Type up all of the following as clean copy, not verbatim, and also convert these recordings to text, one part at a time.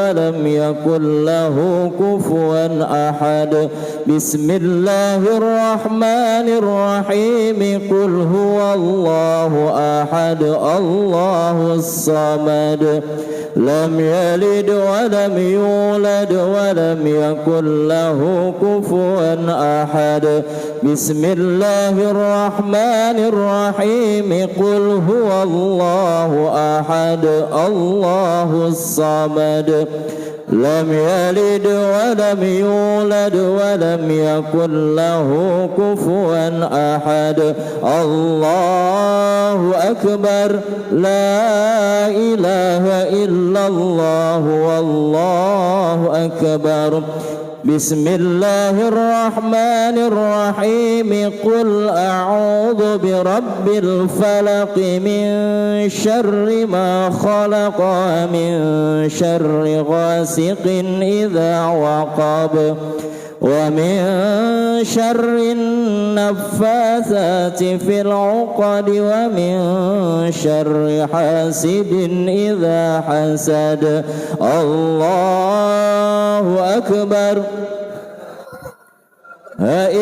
ولم يكن له كفوا أحد. بسم الله الرحمن الرحيم قل هو الله أحد الله الصمد لم يلد ولم يولد ولم يكن له كفوا أحد. بسم الله الرحمن الرحيم قل هو الله أحد الله الصمد لم يلد ولم يولد ولم يكن له كفوا أحد. الله أكبر لا إله إلا الله والله أكبر. بسم الله الرحمن الرحيم قل أعوذ برب الفلق من شر ما خلق من شر غاسق إذا وقب ومن شر النفاثات في العقد ومن شر حاسد إذا حسد. الله أكبر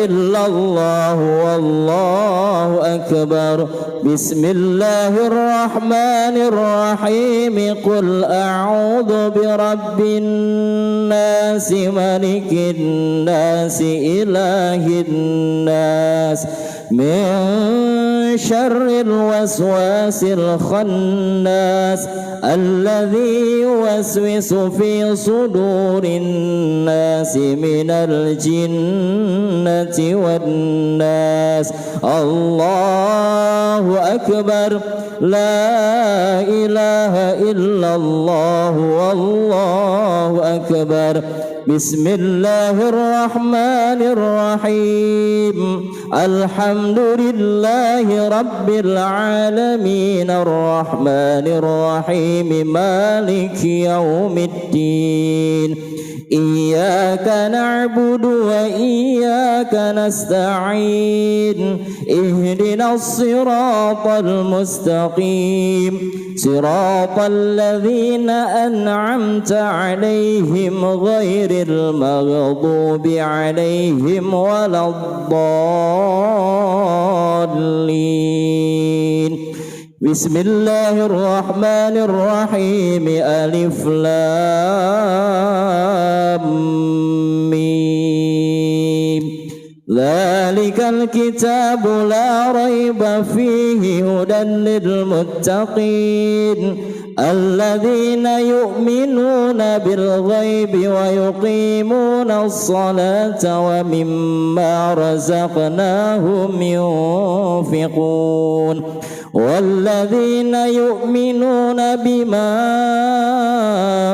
إلا الله والله أكبر. بسم الله الرحمن الرحيم قل أعوذ برب الناس ملك الناس إله الناس من شر الوسواس الخناس الذي يوسوس في صدور الناس من الجنة والناس. الله أكبر لا إله إلا الله والله أكبر. بسم الله الرحمن الرحيم الحمد لله رب العالمين الرحمن الرحيم مالك يوم الدين إياك نعبد وإياك نستعين اهدنا الصراط المستقيم صراط الذين أنعمت عليهم غير المغضوب عليهم ولا الضالين. بسم الله الرحمن الرحيم ألف لام ميم ذلك الكتاب لا ريب فيه هدى للمتقين الذين يؤمنون بالغيب ويقيمون الصلاة ومما رزقناهم ينفقون والذين يؤمنون بما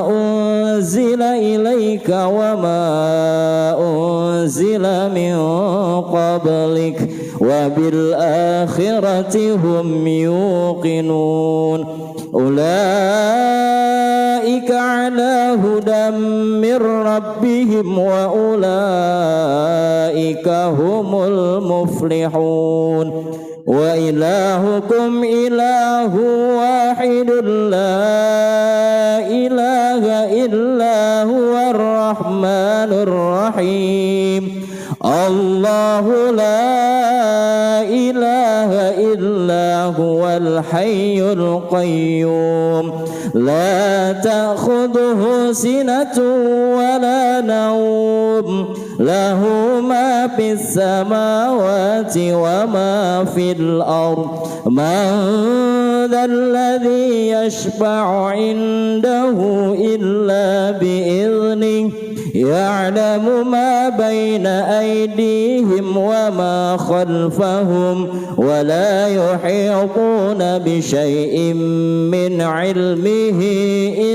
أنزل إليك وما أنزل من قبلك وبالآخرة هم يوقنون أولئك على هدى من ربهم وأولئك هم المفلحون. وإلهكم إله واحد لا إله إلا هو الرحمن الرحيم الله لا إله إلا هو الحي القيوم لا تأخذه سنة ولا نوم له ما في السماوات وما في الأرض من ذا الذي يشفع عنده إلا بإذنه يعلم ما بين أيديهم وما خلفهم ولا يحيطون بشيء من علمه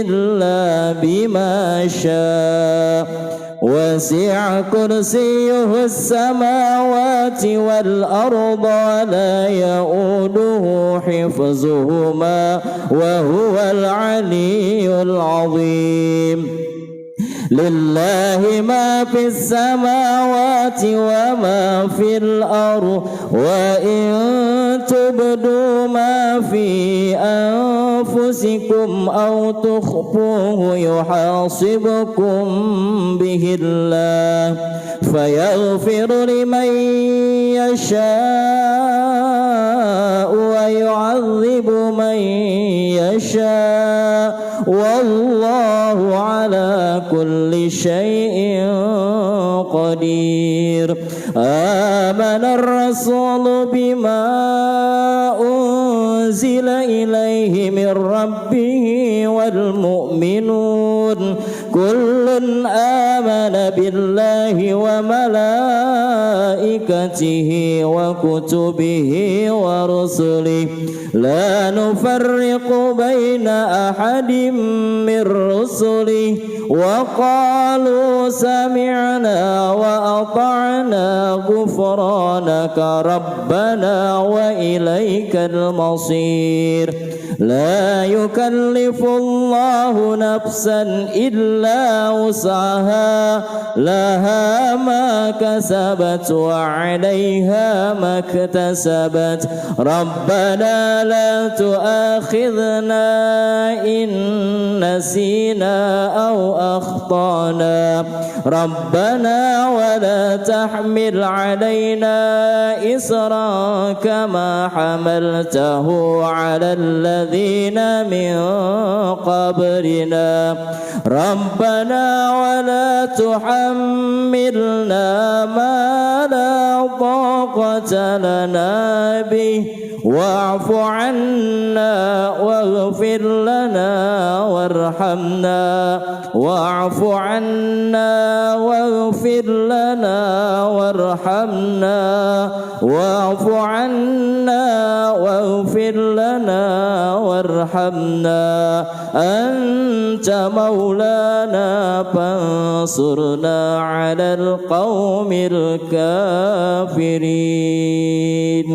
إلا بما شاء وسع كرسيه السماوات والأرض ولا يؤوده حفظهما وهو العلي العظيم. lillahi ma fis samawati wa ma fil ardi wa in tubdu ma fi anfusikum aw tukhfuhu yuhasibukum bihi Allah fayaghfiru liman yasha'u wa yu'adzibu man yasha'u wallahu ala kulli syai'in qadir. Amana ar-rasulu bima unzila ilaihi min rabbih wal mu'minun kullun amana billahi wa malaikatihi wa kutubihi wa rusulihi la nufarriqu baina ahadin min rusulihi wa qalu sami'na wa ata'na ghufranaka rabbana wa ilaikal masir. La yukallifu Allahu nafsan illa wus'aha laha ma kasabat wa 'alayha ma iktasabat rabbana la tu'akhidhna in nasina aw akhtana rabbana wa la tahmil 'alayna isran kama hamaltahu 'ala الذين من قبلنا ربنا ولا تحملنا ما لا طاقة لنا به واعف عنا واغفر لنا وارحمنا واعف عنا واغفر لنا وارحمنا واعف عنا واغفر لنا وارحمنا أنت مولانا فانصرنا على القوم الكافرين.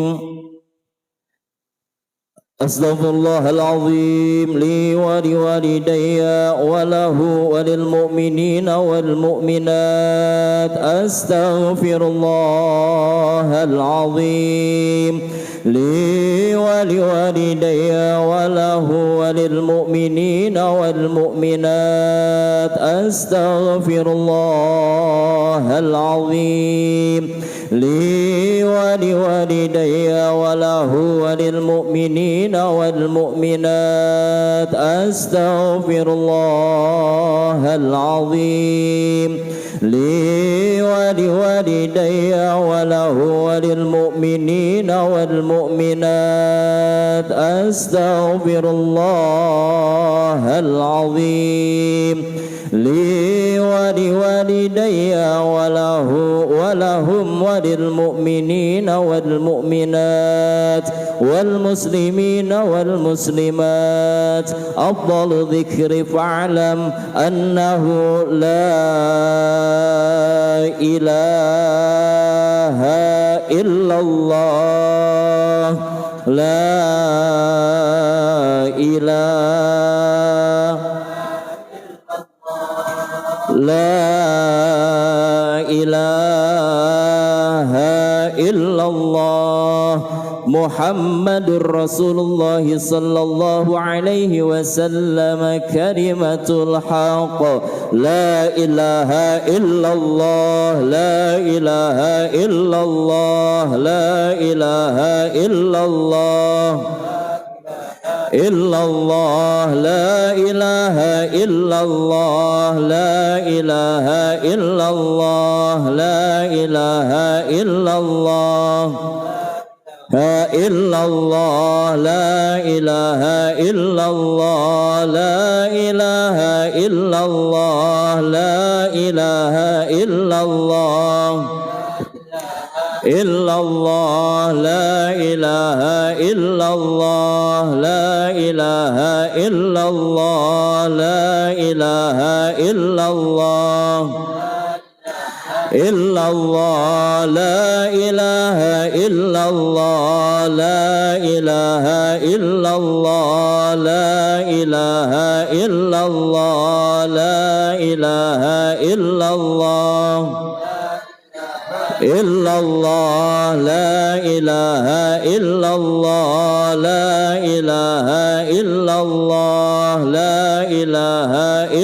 أستغفر الله العظيم لي ولوالدي وله وللمؤمنين والمؤمنات. أستغفر الله العظيم لي ولوالدي وله وللمؤمنين والمؤمنات. أستغفر الله العظيم لي ولوالدي وله وللمؤمنين والمؤمنات. أستغفر الله العظيم لي ولوالدي وله وللمؤمنين والمؤمنات. أستغفر الله العظيم لي ولوالدي وله ولهم وللمؤمنين والمؤمنات والمسلمين والمسلمات. أفضل ذكر فاعلم أنه لا إله إلا الله لا إله لا إله إلا الله محمد رسول الله صلى الله عليه وسلم كلمة الحق. لا إله إلا الله لا إله إلا الله لا إله إلا الله إلا الله لا إله إلا الله لا إله إلا الله لا إله إلا الله إلا الله لا إله إلا الله لا إله إلا الله لا إله إلا الله إلا الله لا إله إلا الله لا إله إلا الله لا إله إلا الله إلا الله لا إله إلا الله لا إله إلا الله لا إله إلا الله لا إله إلا الله إلا الله لا إله إلا الله لا إله إلا الله لا إله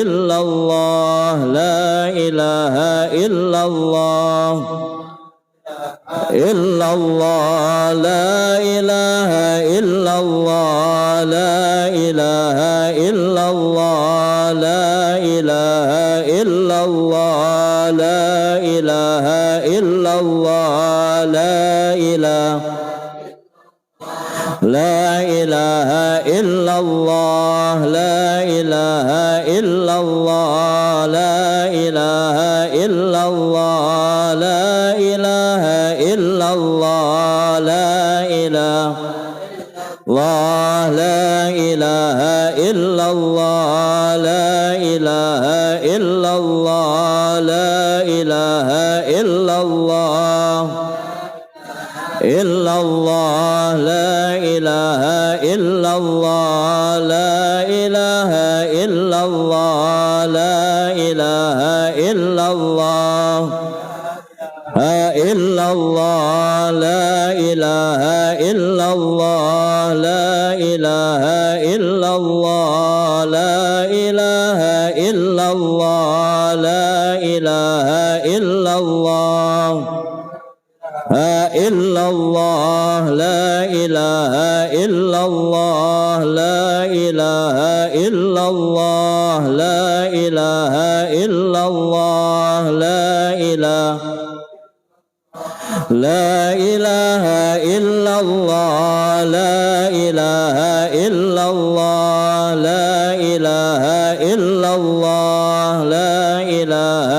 إلا الله لا إله إلا الله إلا الله لا إله إلا الله لا إله إلا الله لا إله إلا الله لا إله إلا الله لا إله لا إله إلا الله لا إله إلا الله لا إله إلا الله لا إله إلا الله لا إله الله لا إله إلا الله لا إله إلا الله لا إله إلا الله إلا الله لا إله إلا الله لا إله إلا الله لا إله إلا الله إلا الله لا إله إلا الله لا إله إلا الله لا إله إلا الله لا إله إلا الله إلا الله لا إله إلا الله لا إله إلا الله لا إله إلا الله لا إله لا إله إلا الله لا إله إلا الله لا إله إلا الله لا إله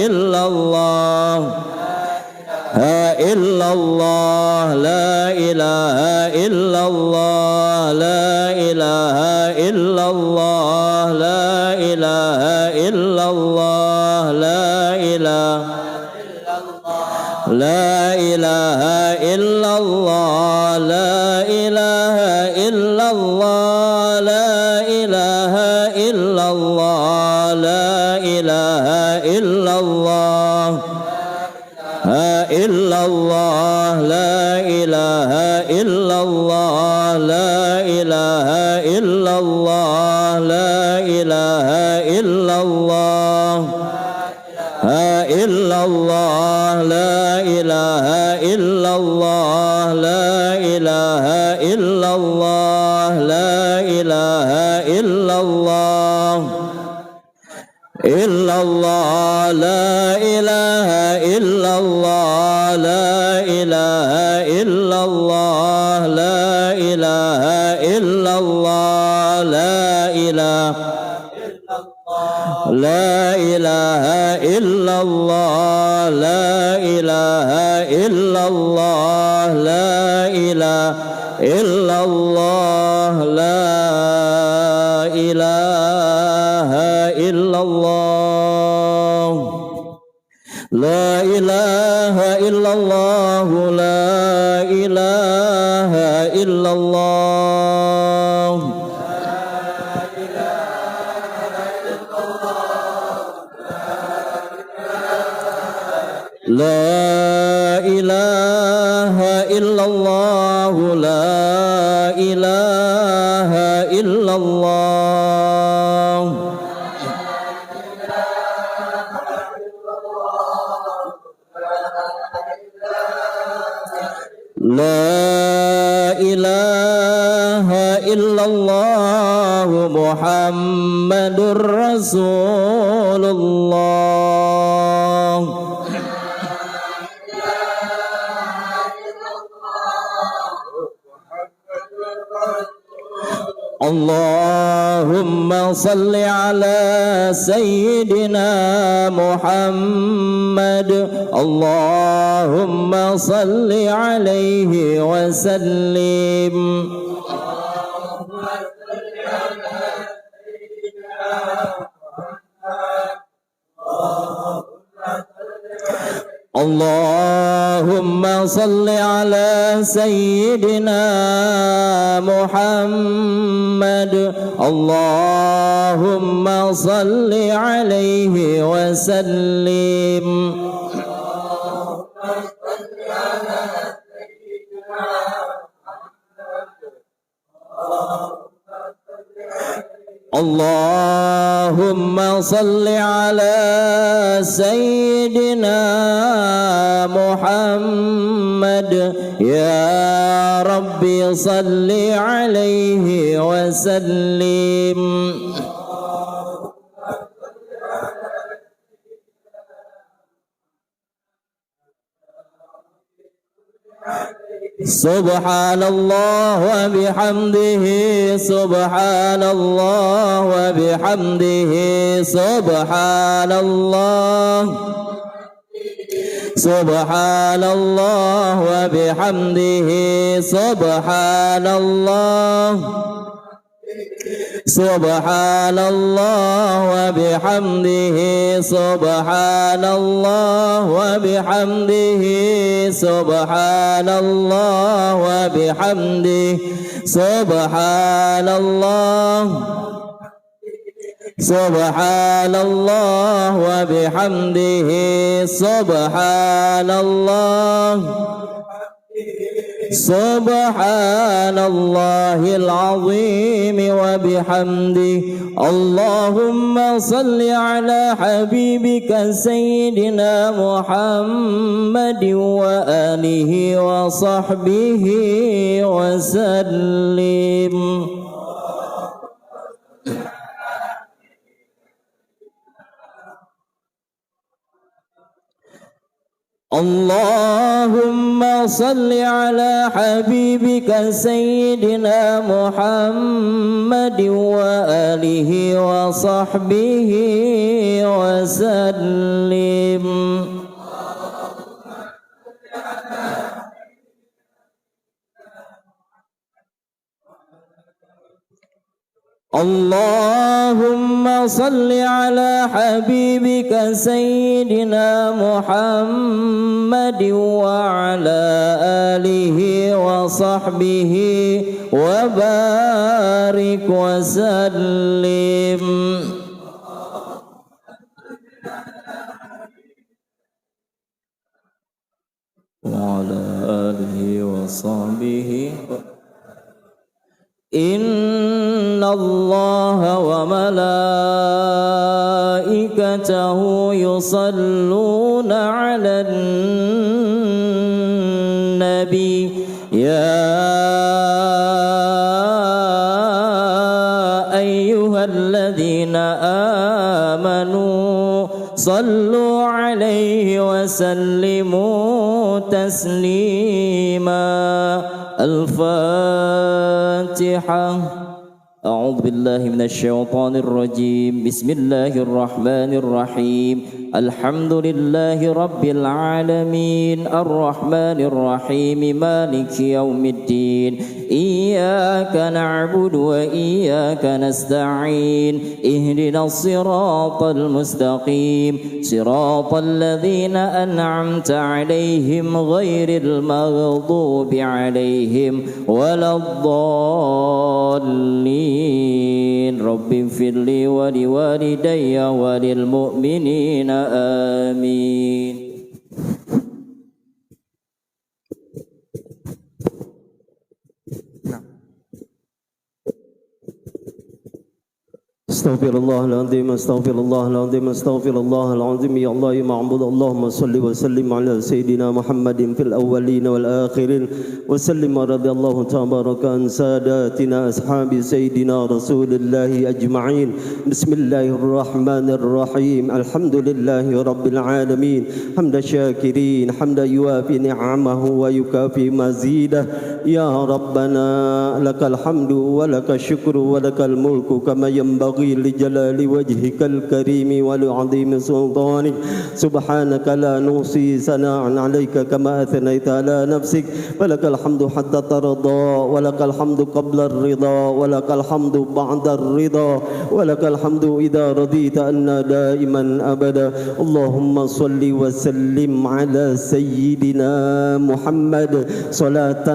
إلا الله إلا الله لا إله إلا الله لا إله إلا الله لا إله إلا الله لا إله لا إله إلا الله لا إله إلا الله لا إله إلا الله لا إله إلا الله إلا الله لا إله إلا الله لا إله إلا الله لا إله إلا الله إلا الله لا إله إلا الله لا إله إلا الله لا إله إلا الله إلا الله لا إله إلا الله لا إله إلا الله لا إله إلا الله لا إله لا إله إلا الله لا إله إلا الله لا إله إلا الله لا إله إلا الله لا إله إلا الله لا إله إلا الله لا إله إلا الله لا إله إلا الله لا إله إلا الله محمد رسول الله اللهم صل على سيدنا محمد اللهم صل عليه وسلم اللهم صل على سيدنا محمد اللهم صل عليه وسلم اللهم صل على سيدنا محمد يا ربي صل عليه وسلم سبحان الله وبحمده سبحان الله وبحمده سبحان الله سبحان الله وبحمده سبحان الله سبحان الله وبحمده سبحان الله وبحمده سبحان الله وبحمده سبحان الله سبحان الله وبحمده سبحان الله سبحان الله العظيم وبحمده اللهم صل على حبيبك سيدنا محمد وآله وصحبه وسلم اللهم صل على حبيبك سيدنا محمد وآله وصحبه وسلم اللهم صل على حبيبك سيدنا محمد وعلى آله وصحبه وبارك وسلم وعلى آله وصحبه إن الله وملائكته يصلون على النبي يا أيها الذين آمنوا صلوا عليه وسلموا تسليما الفاتحة أعوذ بالله من الشيطان الرجيم بسم الله الرحمن الرحيم الحمد لله رب العالمين الرحمن الرحيم مالك يوم الدين إياك نعبد وإياك نستعين اهدنا الصراط المستقيم صراط الذين أنعمت عليهم غير المغضوب عليهم ولا الضالين رب اغفر لي ولوالدي وللمؤمنين آمين. استغفر الله العظيم استغفر الله العظيم استغفر الله العظيم يا الله يا معبود اللهم صل وسلم على سيدنا محمد في الأولين والآخرين وسلم رضي الله تبارك عن ساداتنا أصحاب سيدنا رسول الله أجمعين. بسم الله الرحمن الرحيم الحمد لله رب العالمين حمد الشاكرين حمد يوافي نعمه ويكافي مزيده يا ربنا لك الحمد ولك الشكر ولك الملك كما ينبغي لجلال وجهك الكريم ولعظيم سلطانك سبحانك لا نحصي ثناء عليك كما أثنيت على نفسك فلك الحمد حتى ترضى ولك الحمد قبل الرضا ولك الحمد بعد الرضا ولك الحمد إذا رضيت أن دائما أبدا اللهم صل وسلم على سيدنا محمد صلاة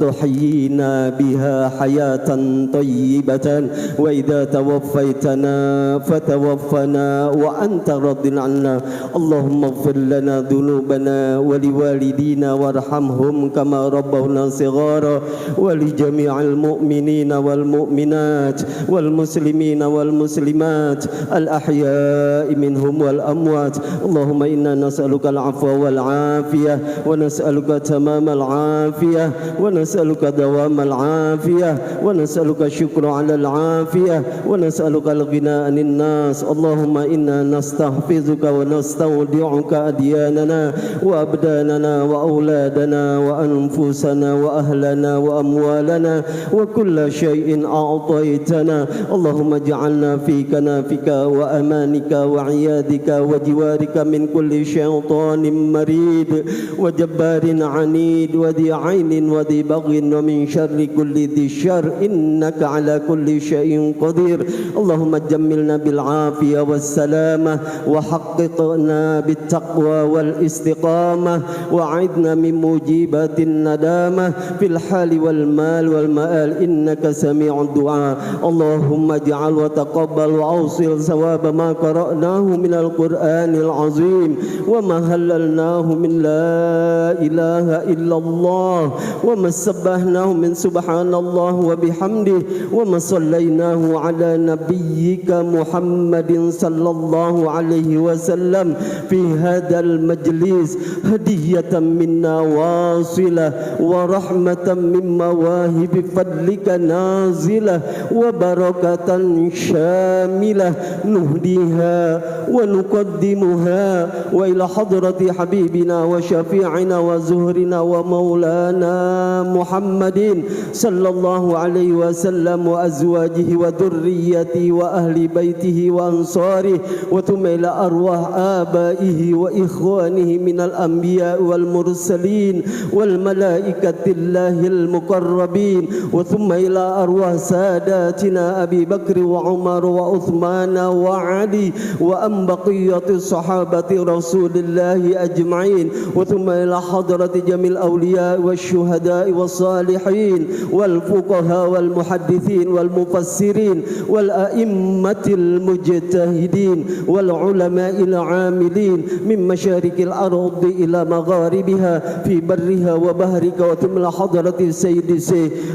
تحيينا بها حياة طيبة وإذا توفيتنا فتوفنا وأنت راض عنا اللهم اغفر لنا ذنوبنا ولوالدينا وارحمهم كما ربونا صغارا ولجميع المؤمنين والمؤمنات والمسلمين والمسلمات الأحياء منهم والأموات اللهم إنا نسألك العفو والعافية ونسألك تمام العافية ونسألك دوام العافية ونسألك الشكر على العافية ونسألك الغنى عن الناس اللهم إنا نستحفظك ونستودعك أدياننا وأبداننا وأولادنا وأنفسنا وأهلنا وأموالنا وكل شيء أعطيتنا اللهم اجعلنا في كنافك وأمانك وعيادك وجوارك من كل شيطان مريد وجبار عنيد وذي عين وذي بغي ومن شر كل ذي الشر إنك على كل شيء قدير اللهم جملنا بالعافية والسلامة وحققنا بالتقوى والاستقامة وعدنا من موجبات الندامة في الحال والمال والمآل إنك سميع الدعاء اللهم اجعل وتقبل وأوصل ثواب ما قرأناه من القرآن العظيم وما هللناه من لا إله إلا الله وما سبحناه من سبحان الله وبحمده وما صليناه على نبيك محمد صلى الله عليه وسلم في هذا المجلس هدية منا واصلة ورحمة من مواهب فضلك نازلة وبركة شاملة نهديها ونقدمها وإلى حضرة حبيبنا وشفيعنا وزهرنا ومولانا محمد صلى الله عليه وسلم وأزواجه وذريته وأهل بيته وأنصاره وثم إلى أرواح آبائه وإخوانه من الأنبياء والمرسلين والملائكة الله المقربين وثم إلى أرواح ساداتنا أبي بكر وعمر وعثمان وعلي وأن بقية الصحابة رسول الله أجمعين وثم إلى حضرة جميع الأولياء والشهداء والصالحين والفقهاء والمحدثين والمفسرين والأئمة المجتهدين والعلماء العاملين من مشارق الأرض إلى مغاربها في برها وبحرك وثم إلى حضرة سيد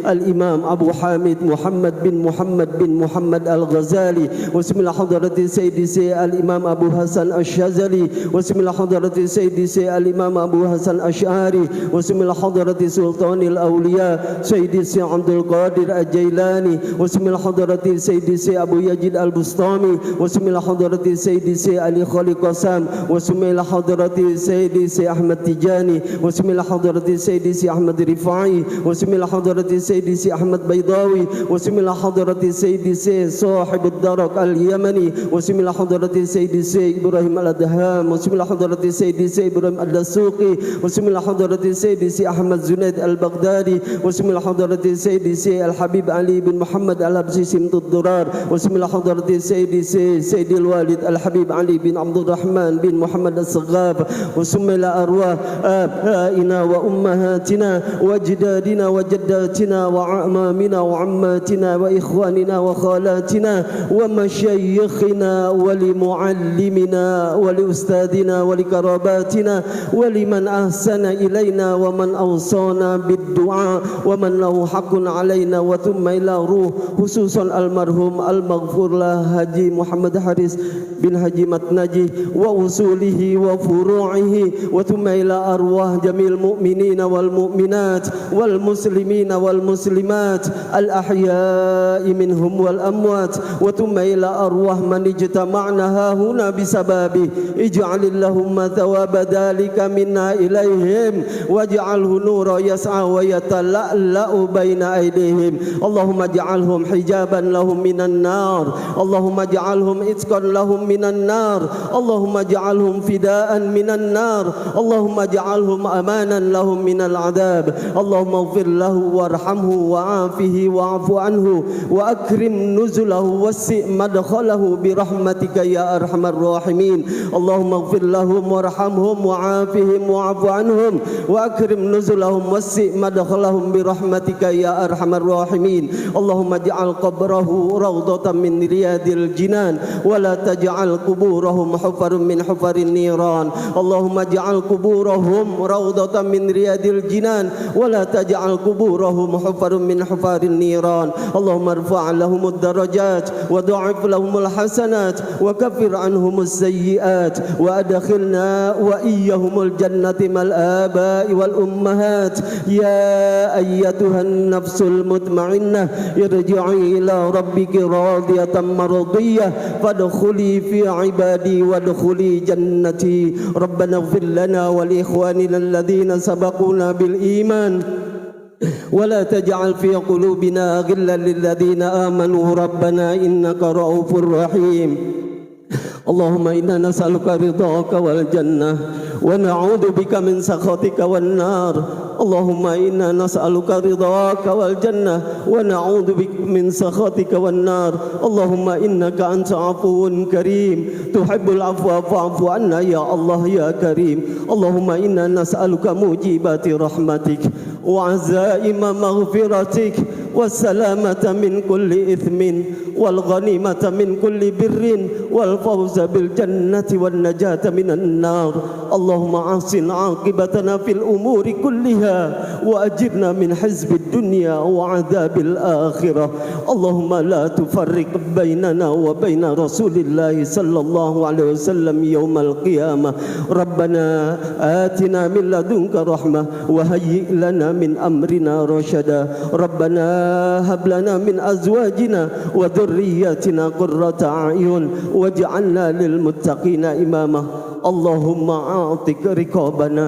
الإمام أبو حامد محمد بن محمد الغزالي وثم إلى حضرة سيد الإمام أبو حسن الشاذلي وثم إلى حضرة سيد الإمام أبو حسن الأشعري وثم إلى حضرة سلطان الأولياء سيد عبد القادر الجيلاني وثم إلى حضرة سيد أبو يزيد البسطامي وثم إلى حضرة سيد علي خالق قسام وثم إلى حضرة سيد أحمد تجاني وثم إلى حضرة سيد أحمد رفاعي وثم إلى حضرة سيد أحمد بيضاوي وثم إلى حضرة سيد صاحب الدرك اليمني وثم إلى حضرة سيد إبراهيم الأدهام وثم إلى حضرة سيد إبراهيم الدسوقي وثم إلى حضرة سيد أحمد زنيد البغدادي وثم إلى حضرة سيد الحبيب علي بن محمد الأبسي سمت الدرار وثم إلى حضرة سيد الوالد الحبيب علي بن عبد الرحمن بن محمد الصغاب وثم إلى أرواح آبائنا وأمهاتنا وأجدادنا وجداتنا وأعمامنا وعماتنا وإخواننا وخالاتنا ومشايخنا ولمعلمنا ولأستاذنا ولقراباتنا ولمن أحسن إلينا ومن أوصانا بالدعاء ومن له حق علينا وثم إلى روح خصوصا المرحوم المغفور له حجي محمد حارس بن حجي متنجي وأصوله وفروعه وثم إلى أرواح جميع المؤمنين والمؤمنات والمسلمين والمسلمات الأحياء منهم والأموات وثم إلى أرواح من اجتمعنا هنا بسببه اجعل اللهم ثواب ذلك منا إليهم واجعله نورا يسعى ويتلألأ بين أيديهم اللهم اجعلهم حجابا لهم من النار النار اللهم اجعلهم إتقا لهم من النار اللهم اجعلهم فداء من النار اللهم اجعلهم أمانا لهم من العذاب اللهم اغفر له وارحمه وعافه واعف عنه وأكرم نزله وسع مدخله برحمتك يا أرحم الراحمين اللهم اغفر لهم وارحمهم وعافهم واعف عنهم وأكرم نزلهم وسع مدخلهم برحمتك يا أرحم الراحمين اللهم اجعل قبره روضة من رياض الجنان ولا تجعل قبورهم حفر من حفر النيران اللهم اجعل قبورهم روضة من رياض الجنان ولا تجعل قبورهم حفر من حفر النيران اللهم ارفع لهم الدرجات وضعف لهم الحسنات وكفر عنهم السيئات وأدخلنا وإيهم الجنة مع الآباء والأمهات يا أيتها النفس المطمئنة ارجعي إلى ربك راضية مرضية فادخلي في عبادي وادخلي جنتي ربنا اغفر لنا ولإخواننا الذين سبقونا بالإيمان ولا تجعل في قلوبنا غلا للذين آمنوا ربنا إنك رؤوف رحيم اللهم إنا نسألك رضاك والجنة ونعوذ بك من سخطك والنار اللهم إنا نسألك رضاك والجنة ونعوذ بك من سخطك والنار اللهم إنك أنت عفو كريم تحب العفو فاعف عنا يا الله يا كريم اللهم إنا نسألك موجبات رحمتك وعزائم مغفرتك والسلامة من كل إثم والغنيمة من كل بر والفوز بالجنة والنجاة من النار اللهم أحسن عاقبتنا في الأمور كلها وأجرنا من حزب الدنيا وعذاب الآخرة اللهم لا تفرق بيننا وبين رسول الله صلى الله عليه وسلم يوم القيامة ربنا آتنا من لدنك رحمة وهيئ لنا من أمرنا رشدا ربنا هب لنا من أزواجنا وذرياتنا قرة أعين واجعلنا للمتقين إماما اللهم أعتق رقابنا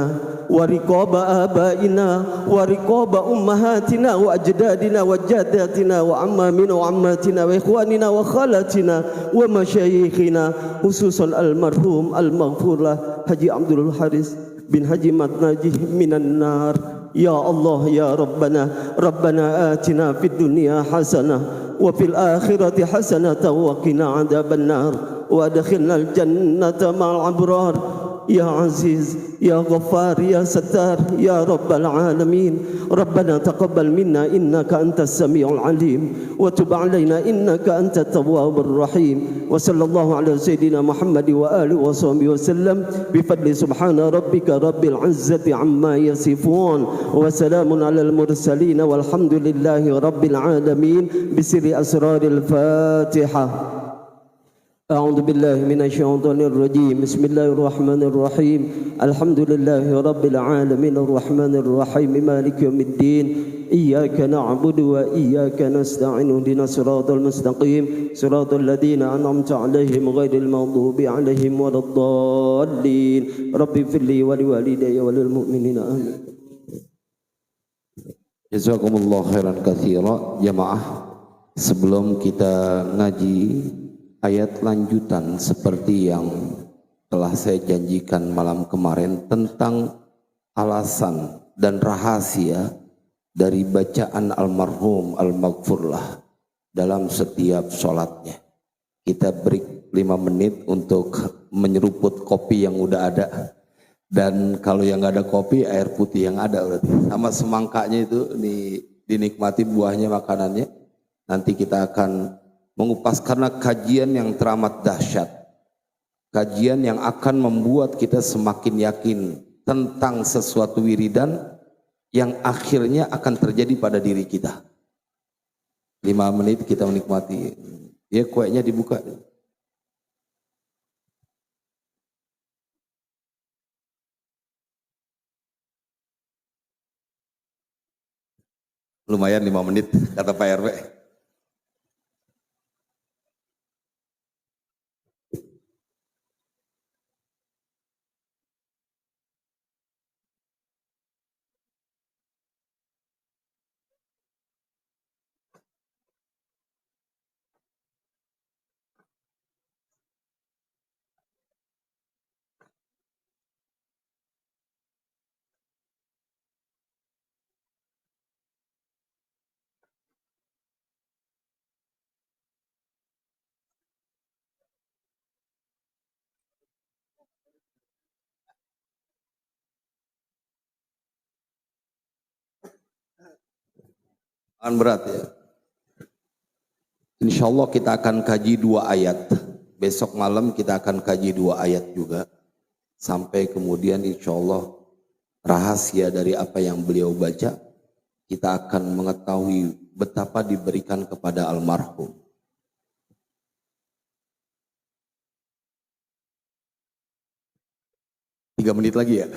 ورقاب آبائنا ورقاب أمهاتنا وأجدادنا وجداتنا وعمامنا وعماتنا وإخواننا وخالاتنا ومشايخنا خصوصا المرحوم المغفور له حجي عبد الحارث بن حجي متناجي من النار يا الله يا ربنا آتنا في الدنيا حسنة وفي الآخرة حسنة وقنا عذاب النار وادخلنا الجنة مع الأبرار يا عزيز يا غفار يا ستار يا رب العالمين ربنا تقبل منا إنك أنت السميع العليم وتب علينا إنك أنت التواب الرحيم وصلى الله على سيدنا محمد وآله وصحبه وسلم بفضل سبحان ربك رب العزة عما يصفون وسلام على المرسلين والحمد لله رب العالمين بسر أسرار الفاتحة أعوذ بالله من الشيطان الرجيم بسم الله الرحمن الرحيم الحمد لله رب العالمين الرحمن الرحيم مالك يوم الدين إياك نعبد وإياك نستعين اهدنا الصراط المستقيم صراط الذين أنعمت عليهم غير المغضوب عليهم ولا الضالين رب اغفر لي ولوالدي وللمؤمنين آمين. Jazakumullah khairan katsira. Jamaah, sebelum kita ngaji ayat lanjutan seperti yang telah saya janjikan malam kemarin tentang alasan dan rahasia dari bacaan almarhum al-maghfurlah dalam setiap sholatnya. Kita break 5 menit untuk menyeruput kopi yang udah ada, dan kalau yang nggak ada kopi, air putih yang ada berarti. Sama semangkanya itu dinikmati buahnya, makanannya. Nanti kita akan mengupas karena kajian yang teramat dahsyat, kajian yang akan membuat kita semakin yakin tentang sesuatu wiridan yang akhirnya akan terjadi pada diri kita. 5 menit kita menikmati. Ya, kuenya dibuka. Lumayan 5 menit kata Pak RW. berat ya. Insya Allah kita akan kaji 2 ayat. Besok malam kita akan kaji 2 ayat juga. Sampai kemudian insya Allah rahasia dari apa yang beliau baca, kita akan mengetahui betapa diberikan kepada almarhum. Tiga menit lagi ya.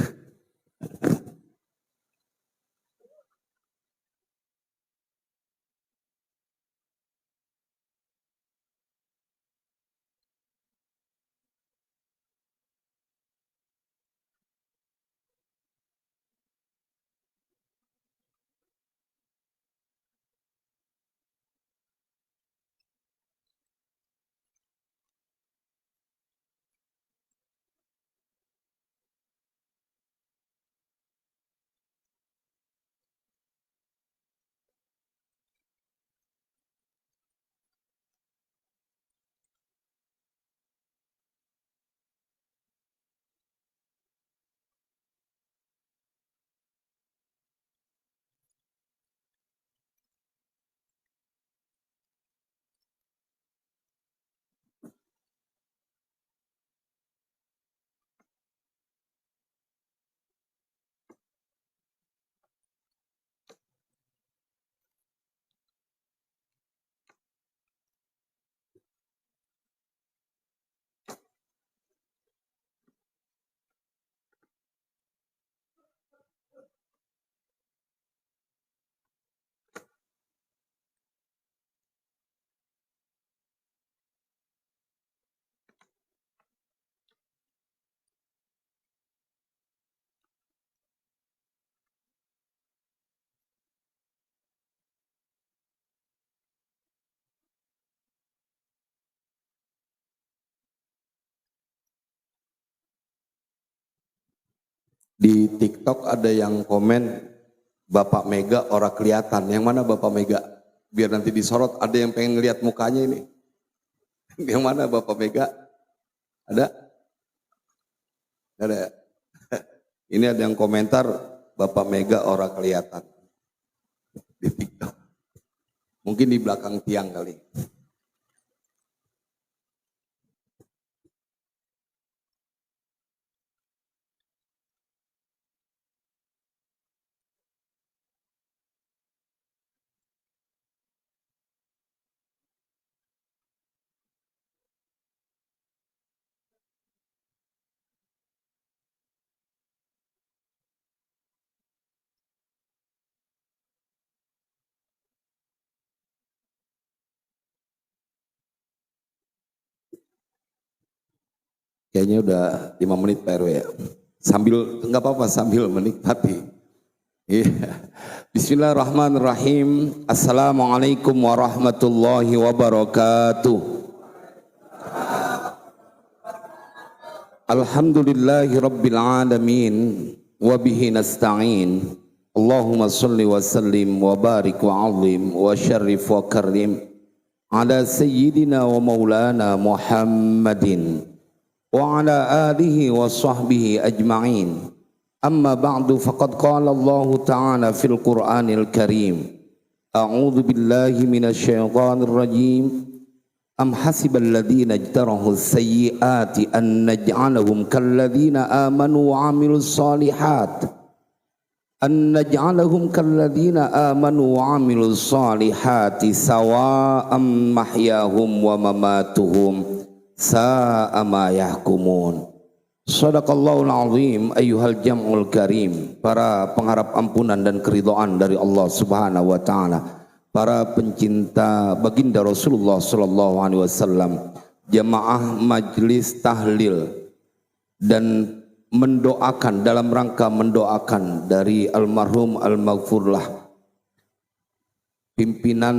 Di TikTok ada yang komen Bapak Mega orang kelihatan. Yang mana Bapak Mega? Biar nanti disorot. Ada yang pengen lihat mukanya ini. Yang mana Bapak Mega? Ada? Ada. Ini ada yang komentar Bapak Mega orang kelihatan di TikTok. Mungkin di belakang tiang kali. Kayaknya udah 5 menit Pak RW ya. Sambil, enggak apa-apa, sambil menikmati. Bismillahirrahmanirrahim. Assalamualaikum warahmatullahi wabarakatuh. Alhamdulillahi rabbil alamin. Wabihi nasta'in. Allahumma salli wa sallim wa barik wa azim wa syarif wa karim ala sayyidina wa maulana Muhammadin wa ala alihi wa sahbihi ajma'in. Amma ba'du faqad qala Allah ta'ala fil Qur'anil Karim. A'udzu billahi minasy syaithanir rajim. Am hasibal ladzina ijtarahu sayyiati an naj'alahum kal ladzina amanu wa 'amilus shalihat. An naj'alahum kal ladzina amanu wa 'amilus shalihati sawa'am mahyahum wa mamatuhum sa'a ma yahkumun. Shadaqallahul azim ayyuhal jam'ul karim. Para pengharap ampunan dan keridhaan dari Allah Subhanahu wa taala, para pencinta baginda Rasulullah sallallahu alaihi wasallam, jamaah majlis tahlil dan mendoakan, dalam rangka mendoakan dari almarhum al-maghfurlah pimpinan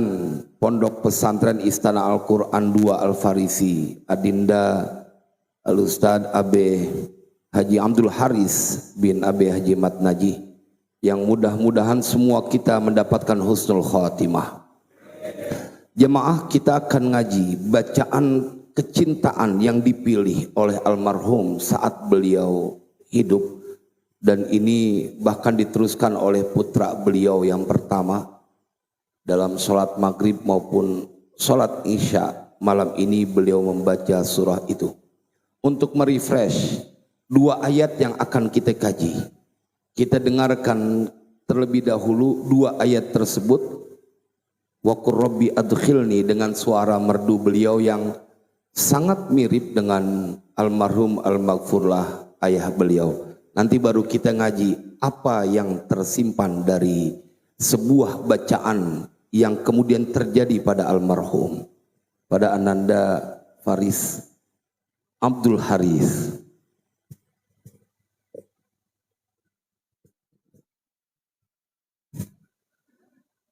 Pondok Pesantren Istana Al-Quran 2 Al-Farisi, Adinda Al-Ustadz Abe Haji Abdul Haris bin Abe Haji Mat Najih, yang mudah-mudahan semua kita mendapatkan husnul khatimah. Jemaah, kita akan ngaji bacaan kecintaan yang dipilih oleh almarhum saat beliau hidup, dan ini bahkan diteruskan oleh putra beliau yang pertama, dalam sholat maghrib maupun sholat isya malam ini beliau membaca surah itu untuk merefresh 2 ayat yang akan kita kaji. Kita dengarkan terlebih dahulu 2 ayat tersebut. Wa qur rabbi adkhilni, dengan suara merdu beliau yang sangat mirip dengan almarhum al-maghfurlah ayah beliau. Nanti baru kita ngaji apa yang tersimpan dari sebuah bacaan yang kemudian terjadi pada almarhum, pada Ananda Faris Abdul Haris.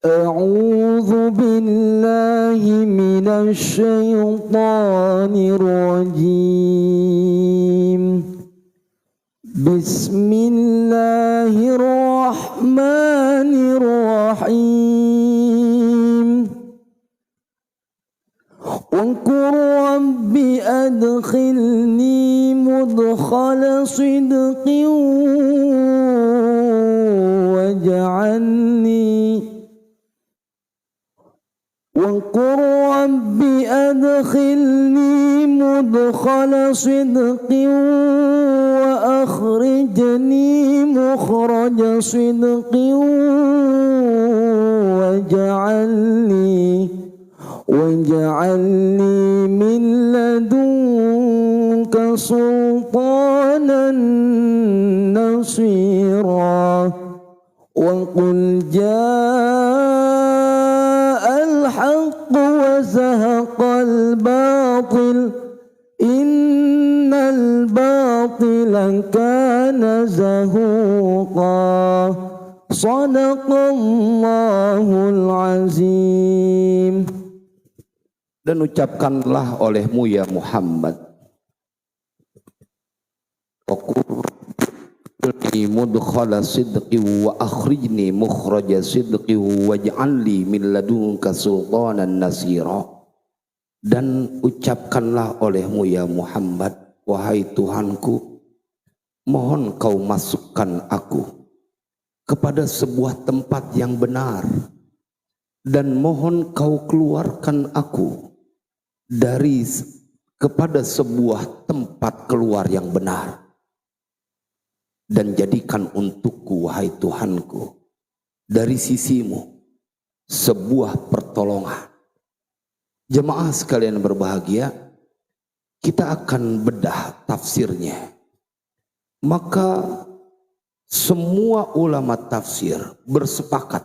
A'udzu billahi minasy syaithanir rajim. Bismillahirrahmanirrahim. Wa qur rabbi adkhilni mudkhala sidqin waj'alni وقل رب أدخلني مدخل صدق وأخرجني مخرج صدق واجعلني من لدنك سلطانا نصيرا وقل جاء الحق وزهق الباطل إن الباطل كان زهوقا صدق الله العظيم. Dan ucapkanlah olehmu ya Muhammad, mudkhala sidqi wa akhrijni mukhraja sidqi waj'alni min ladunka sultanan nasira. Dan ucapkanlah olehmu ya Muhammad, wahai Tuhanku, mohon kau masukkan aku kepada sebuah tempat yang benar, dan mohon kau keluarkan aku dari kepada sebuah tempat keluar yang benar, dan jadikan untukku wahai Tuhanku dari sisimu sebuah pertolongan. Jemaah sekalian berbahagia, kita akan bedah tafsirnya. Maka semua ulama tafsir bersepakat,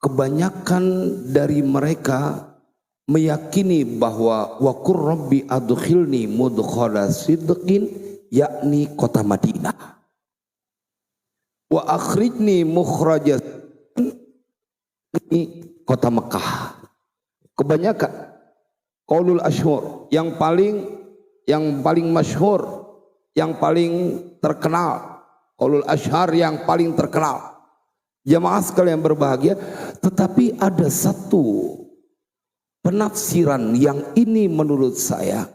kebanyakan dari mereka meyakini bahwa wa qur rabbi adkhilni mudkhala sidqin, yakni kota Madinah, wa akhrijni mukhraja kota Mekah. Kebanyakan qaulul asyhur, yang paling masyhur, yang paling terkenal, qaulul asyhar yang paling terkenal. Jamaah sekalian berbahagia, tetapi ada satu penafsiran yang ini menurut saya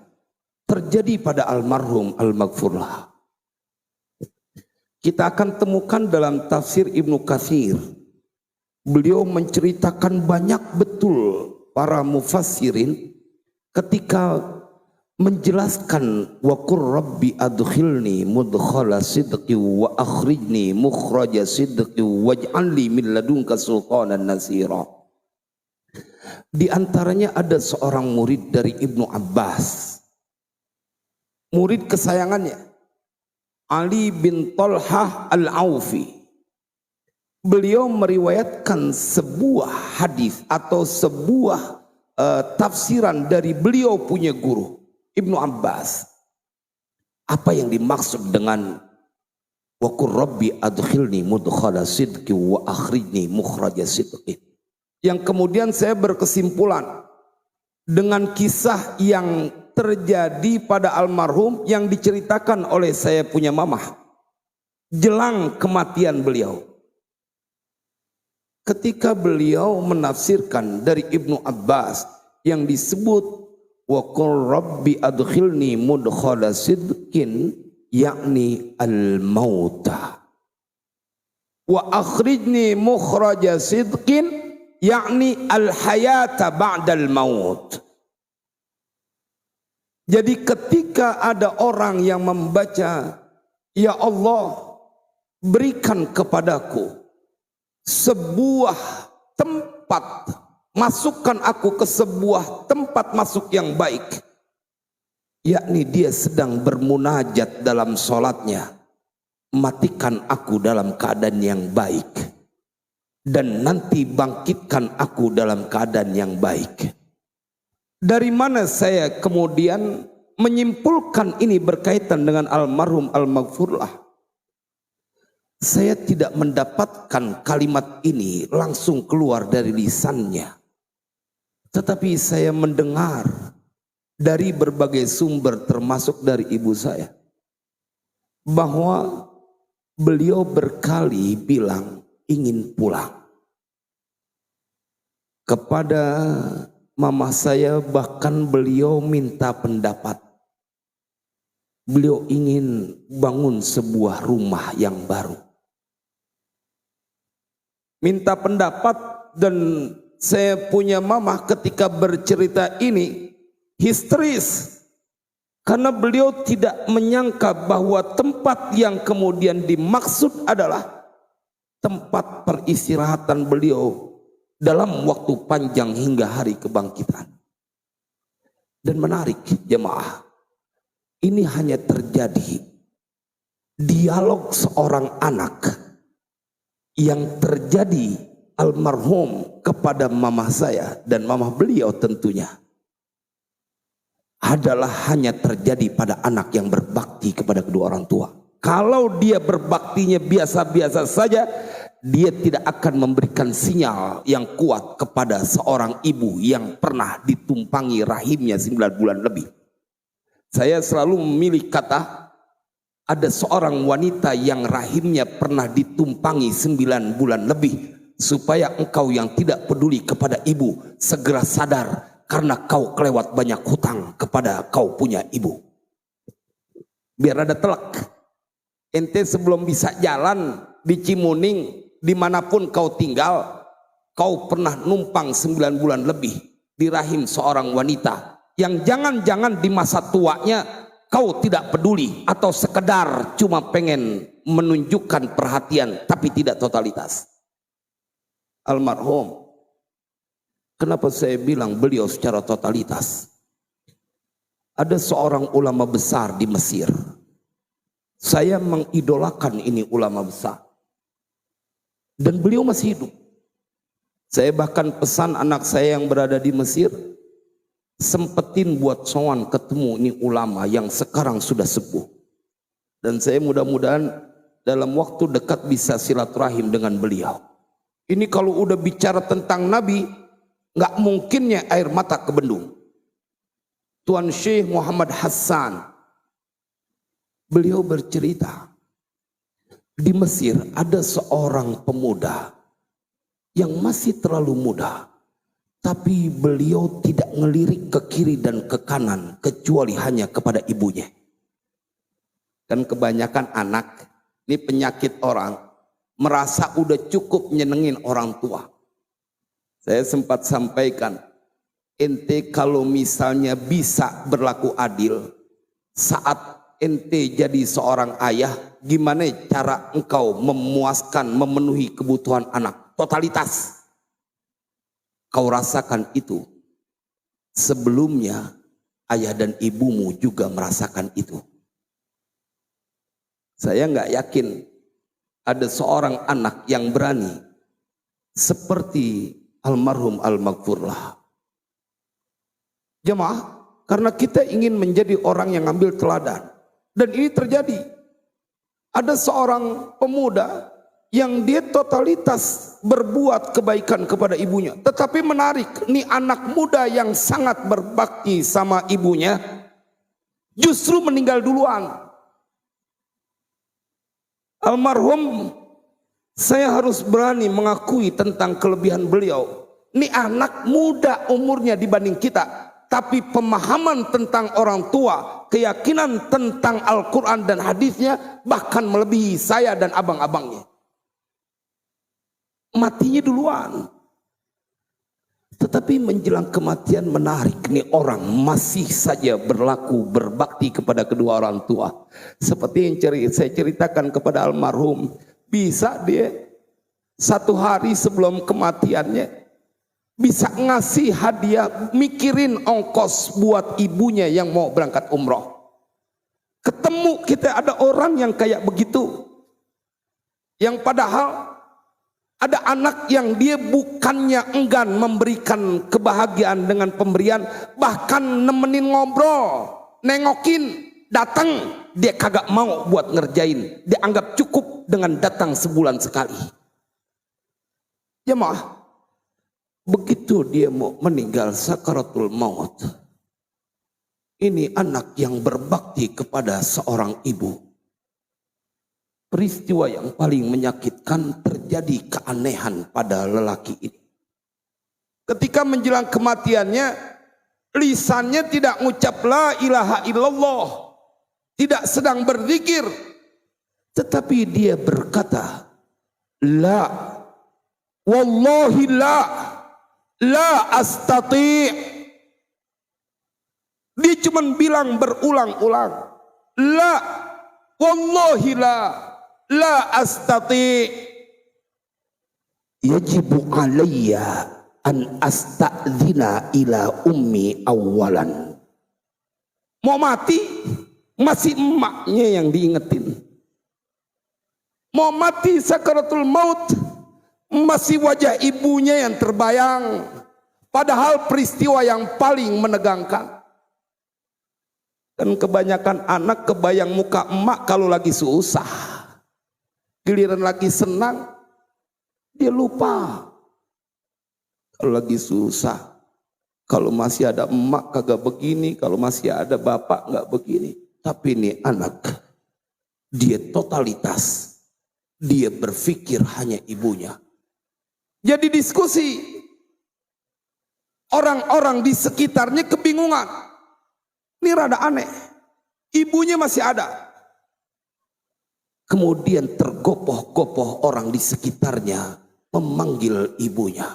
terjadi pada almarhum al-maghfurlah. Kita akan temukan dalam tafsir Ibnu Katsir. Beliau menceritakan banyak betul para mufassirin ketika menjelaskan wa qur rabbi adkhilni mudkhala sidqi wa akhrijni mukhraja sidqi waj'alni min ladunka sultanan nasira. Di antaranya ada seorang murid dari Ibnu Abbas, murid kesayangannya, Ali bin Talhah al-Aufi. Beliau meriwayatkan sebuah hadis atau sebuah tafsiran dari beliau punya guru Ibnu Abbas. Apa yang dimaksud dengan wa qur rabbi adkhilni mudkhala sidqi wa akhrijni mukhraja sidqi, yang kemudian saya berkesimpulan dengan kisah yang terjadi pada almarhum yang diceritakan oleh saya punya mamah jelang kematian beliau. Ketika beliau menafsirkan dari Ibnu Abbas yang disebut wa qul rabbi adkhilni mudkhala sidqin, yakni al-mauta, wa akhrijni mukhraja sidqin, yakni al-hayata ba'dal maut. Jadi ketika ada orang yang membaca, ya Allah, berikan kepadaku sebuah tempat, masukkan aku ke sebuah tempat masuk yang baik, yakni dia sedang bermunajat dalam sholatnya, matikan aku dalam keadaan yang baik, dan nanti bangkitkan aku dalam keadaan yang baik. Dari mana saya kemudian menyimpulkan ini berkaitan dengan almarhum al-maghfurlah? Saya tidak mendapatkan kalimat ini langsung keluar dari lisannya, tetapi saya mendengar dari berbagai sumber termasuk dari ibu saya, bahwa beliau berkali bilang ingin pulang. Kepada mama saya bahkan beliau minta pendapat. Beliau ingin bangun sebuah rumah yang baru. Minta pendapat, dan saya punya mama ketika bercerita ini histeris. Karena beliau tidak menyangka bahwa tempat yang kemudian dimaksud adalah tempat peristirahatan beliau dalam waktu panjang hingga hari kebangkitan. Dan menarik jemaah, ini hanya terjadi dialog seorang anak yang terjadi almarhum kepada mama saya dan mama beliau tentunya adalah hanya terjadi pada anak yang berbakti kepada kedua orang tua. Kalau dia berbaktinya biasa-biasa saja, dia tidak akan memberikan sinyal yang kuat kepada seorang ibu yang pernah ditumpangi rahimnya 9 bulan lebih. Saya selalu memilih kata, ada seorang wanita yang rahimnya pernah ditumpangi 9 bulan lebih, supaya engkau yang tidak peduli kepada ibu segera sadar, karena kau kelewat banyak hutang kepada kau punya ibu. Biar ada telak. Ente sebelum bisa jalan di Cimuning, dimanapun kau tinggal, kau pernah numpang 9 bulan lebih di rahim seorang wanita yang jangan-jangan di masa tuanya kau tidak peduli, atau sekedar cuma pengen menunjukkan perhatian tapi tidak totalitas. Almarhum, kenapa saya bilang beliau secara totalitas? Ada seorang ulama besar di Mesir. Saya mengidolakan ini ulama besar. Dan beliau masih hidup. Saya bahkan pesan anak saya yang berada di Mesir, sempetin buat sowan ketemu ini ulama yang sekarang sudah sepuh. Dan saya mudah-mudahan dalam waktu dekat bisa silaturahim dengan beliau. Ini kalau udah bicara tentang Nabi, nggak mungkinnya air mata kebendung. Tuan Syekh Muhammad Hassan, beliau bercerita, di Mesir ada seorang pemuda yang masih terlalu muda, tapi beliau tidak ngelirik ke kiri dan ke kanan kecuali hanya kepada ibunya. Dan kebanyakan anak, ini penyakit orang, merasa udah cukup nyenengin orang tua. Saya sempat sampaikan, ente kalau misalnya bisa berlaku adil saat ente jadi seorang ayah, gimana cara engkau memuaskan, memenuhi kebutuhan anak? Totalitas. Kau rasakan itu. Sebelumnya ayah dan ibumu juga merasakan itu. Saya nggak yakin ada seorang anak yang berani seperti almarhum al-maghfurlah. Jemaah, karena kita ingin menjadi orang yang ambil teladan. Dan ini terjadi. Ada seorang pemuda yang dia totalitas berbuat kebaikan kepada ibunya. Tetapi menarik, nih anak muda yang sangat berbakti sama ibunya justru meninggal duluan. Almarhum, saya harus berani mengakui tentang kelebihan beliau. Nih anak muda umurnya dibanding kita, tapi pemahaman tentang orang tua, keyakinan tentang Al-Quran dan hadisnya bahkan melebihi saya dan abang-abangnya. Matinya duluan. Tetapi menjelang kematian menarik nih, orang masih saja berlaku berbakti kepada kedua orang tua. Seperti yang saya ceritakan kepada almarhum, bisa dia satu hari sebelum kematiannya bisa ngasih hadiah, mikirin ongkos buat ibunya yang mau berangkat umroh. Ketemu kita ada orang yang kayak begitu, yang padahal ada anak yang dia bukannya enggan memberikan kebahagiaan dengan pemberian, bahkan nemenin ngobrol, nengokin, datang, dia kagak mau buat ngerjain. Dia anggap cukup dengan datang sebulan sekali. Jemaah, begitu dia mau meninggal sakaratul maut, ini anak yang berbakti kepada seorang ibu. Peristiwa yang paling menyakitkan, terjadi keanehan pada lelaki ini. Ketika menjelang kematiannya, lisannya tidak ngucap la ilaha illallah, tidak sedang berzikir, tetapi dia berkata, la wallahi la astati'. Dia cuma bilang berulang-ulang, la wallahi la astati', yajibu alayya an asta'dzina ila ummi awalan. Mau mati masih emaknya yang diingetin. Mau mati sakaratul maut masih wajah ibunya yang terbayang. Padahal peristiwa yang paling menegangkan. Dan kebanyakan anak kebayang muka emak kalau lagi susah. Giliran lagi senang, dia lupa. Kalau lagi susah, kalau masih ada emak kagak begini, kalau masih ada bapak nggak begini. Tapi ini anak, dia totalitas, dia berpikir hanya ibunya. Jadi diskusi, orang-orang di sekitarnya kebingungan. Ini rada aneh, ibunya masih ada. Kemudian tergopoh-gopoh orang di sekitarnya memanggil ibunya.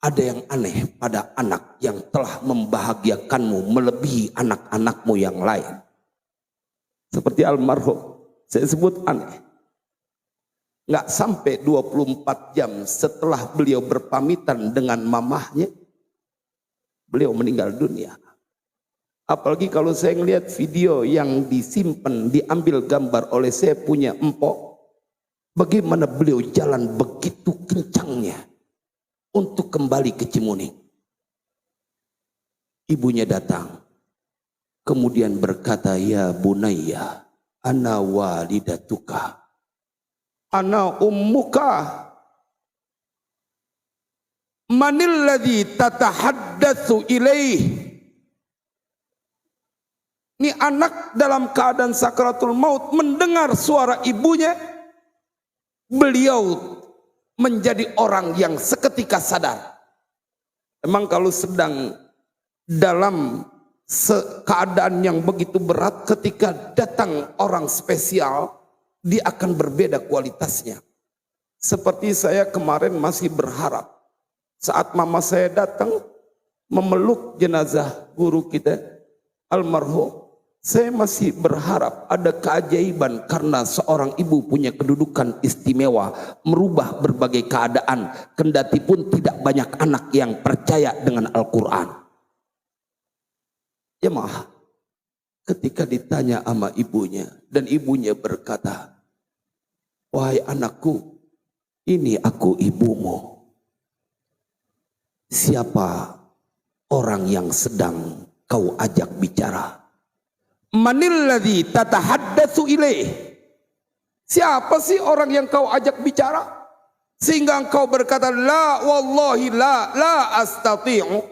Ada yang aneh pada anak yang telah membahagiakanmu melebihi anak-anakmu yang lain. Seperti almarhum, saya sebut aneh. Nggak sampai 24 jam setelah beliau berpamitan dengan mamahnya, beliau meninggal dunia. Apalagi kalau saya ngelihat video yang disimpan, diambil gambar oleh saya punya empok, bagaimana beliau jalan begitu kencangnya untuk kembali ke Cimuning. Ibunya datang, kemudian berkata, ya bunayya, ana walidatuka, ana ummuka, manil ladzi tatahaddatsu ilaih. Ini anak dalam keadaan sakaratul maut mendengar suara ibunya, beliau menjadi orang yang seketika sadar. Emang kalau sedang dalam keadaan yang begitu berat, ketika datang orang spesial, dia akan berbeda kualitasnya. Seperti saya kemarin masih berharap saat mama saya datang memeluk jenazah guru kita almarhum, saya masih berharap ada keajaiban karena seorang ibu punya kedudukan istimewa, merubah berbagai keadaan, kendati pun tidak banyak anak yang percaya dengan Al-Quran. Ya mah, ketika ditanya sama ibunya, dan ibunya berkata, wahai anakku, ini aku ibumu. Siapa orang yang sedang kau ajak bicara? Manil ladzi tatahaddatsu ilaih. Siapa sih orang yang kau ajak bicara sehingga engkau berkata la wallahi la astati'u,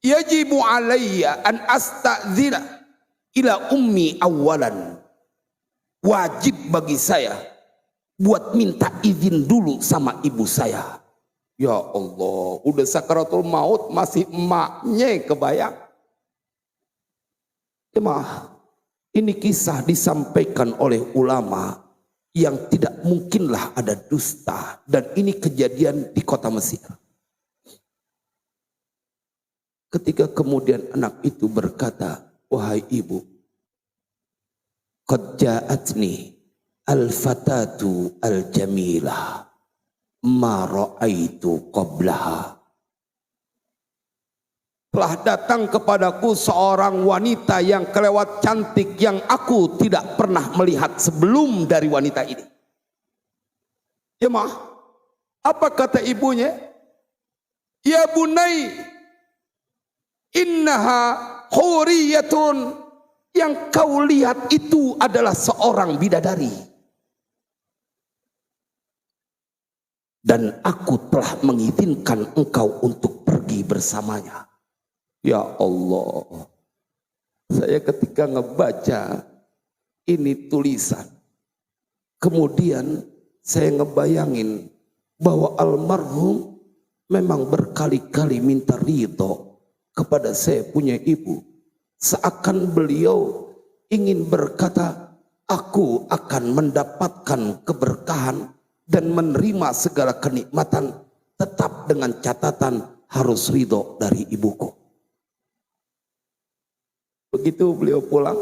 yajibu alayya an asta'dzina ila ummi awalan. Wajib bagi saya buat minta izin dulu sama ibu saya. Ya Allah, udah sakaratul maut masih emaknya kebayang. Jemaah, ini kisah disampaikan oleh ulama yang tidak mungkinlah ada dusta, dan ini kejadian di kota Mesir. Ketika kemudian anak itu berkata, wahai ibu, qad ja'atni al-fatatu al-jamilah ma ra'aitu qablaha. Telah datang kepadaku seorang wanita yang kelewat cantik yang aku tidak pernah melihat sebelum dari wanita ini. Ya maaf, apa kata ibunya? Ya bunai, innaha huriyatun, yang kau lihat itu adalah seorang bidadari. Dan aku telah mengizinkan engkau untuk pergi bersamanya. Ya Allah, saya ketika ngebaca ini tulisan, kemudian saya ngebayangin bahwa almarhum memang berkali-kali minta ridho kepada saya punya ibu. Seakan beliau ingin berkata, aku akan mendapatkan keberkahan dan menerima segala kenikmatan, tetap dengan catatan harus ridho dari ibuku. Begitu beliau pulang,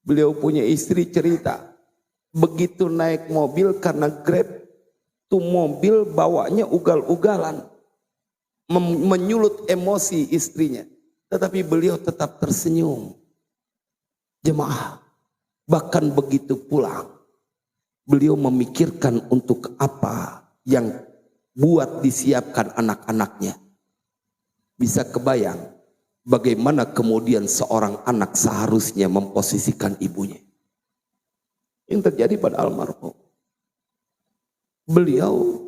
beliau punya istri cerita, begitu naik mobil karena Grab, tuh mobil bawanya ugal-ugalan, menyulut emosi istrinya. Tetapi beliau tetap tersenyum. Jemaah, bahkan begitu pulang, beliau memikirkan untuk apa yang buat disiapkan anak-anaknya. Bisa kebayang bagaimana kemudian seorang anak seharusnya memposisikan ibunya. Yang terjadi pada almarhum. Beliau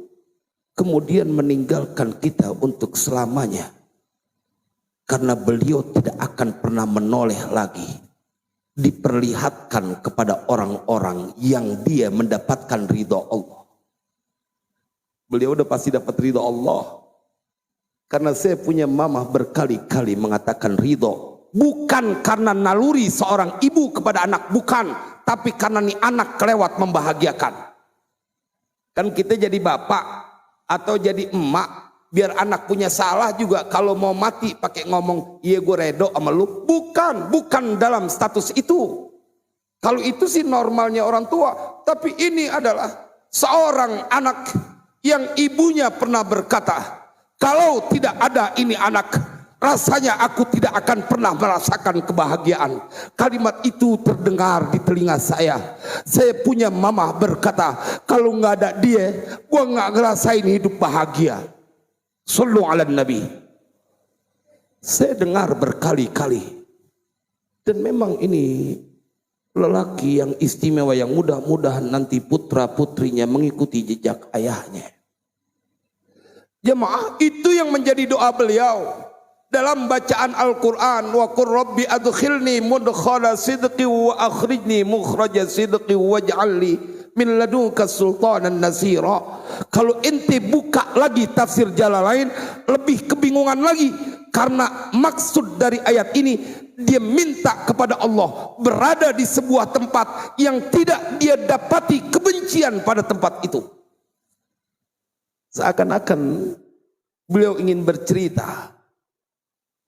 kemudian meninggalkan kita untuk selamanya. Karena beliau tidak akan pernah menoleh lagi. Diperlihatkan kepada orang-orang yang dia mendapatkan ridho Allah. Beliau udah pasti dapat ridho Allah. Karena saya punya mama berkali-kali mengatakan ridho. Bukan karena naluri seorang ibu kepada anak, bukan. Tapi karena nih anak kelewat membahagiakan. Kan kita jadi bapak atau jadi emak, biar anak punya salah juga kalau mau mati pakai ngomong, iya gue redo sama lu. Bukan dalam status itu. Kalau itu sih normalnya orang tua. Tapi ini adalah seorang anak yang ibunya pernah berkata, kalau tidak ada ini anak, rasanya aku tidak akan pernah merasakan kebahagiaan. Kalimat itu terdengar di telinga saya. Saya punya mama berkata, kalau nggak ada dia, gua nggak ngerasain hidup bahagia. Sallu ala Nabi. Saya dengar berkali-kali. Dan memang ini lelaki yang istimewa, yang mudah-mudahan nanti putra putrinya mengikuti jejak ayahnya. Jemaah, itu yang menjadi doa beliau dalam bacaan Al-Quran. Wa qur rabbi adkhilni mudkhala sidqi wa akhrijni mukhraja sidqi waj'alni min ladunka sultanan nasira. Kalau ente buka lagi tafsir Jalalain, lebih kebingungan lagi. Karena maksud dari ayat ini, dia minta kepada Allah berada di sebuah tempat yang tidak dia dapati kebencian pada tempat itu. Seakan-akan beliau ingin bercerita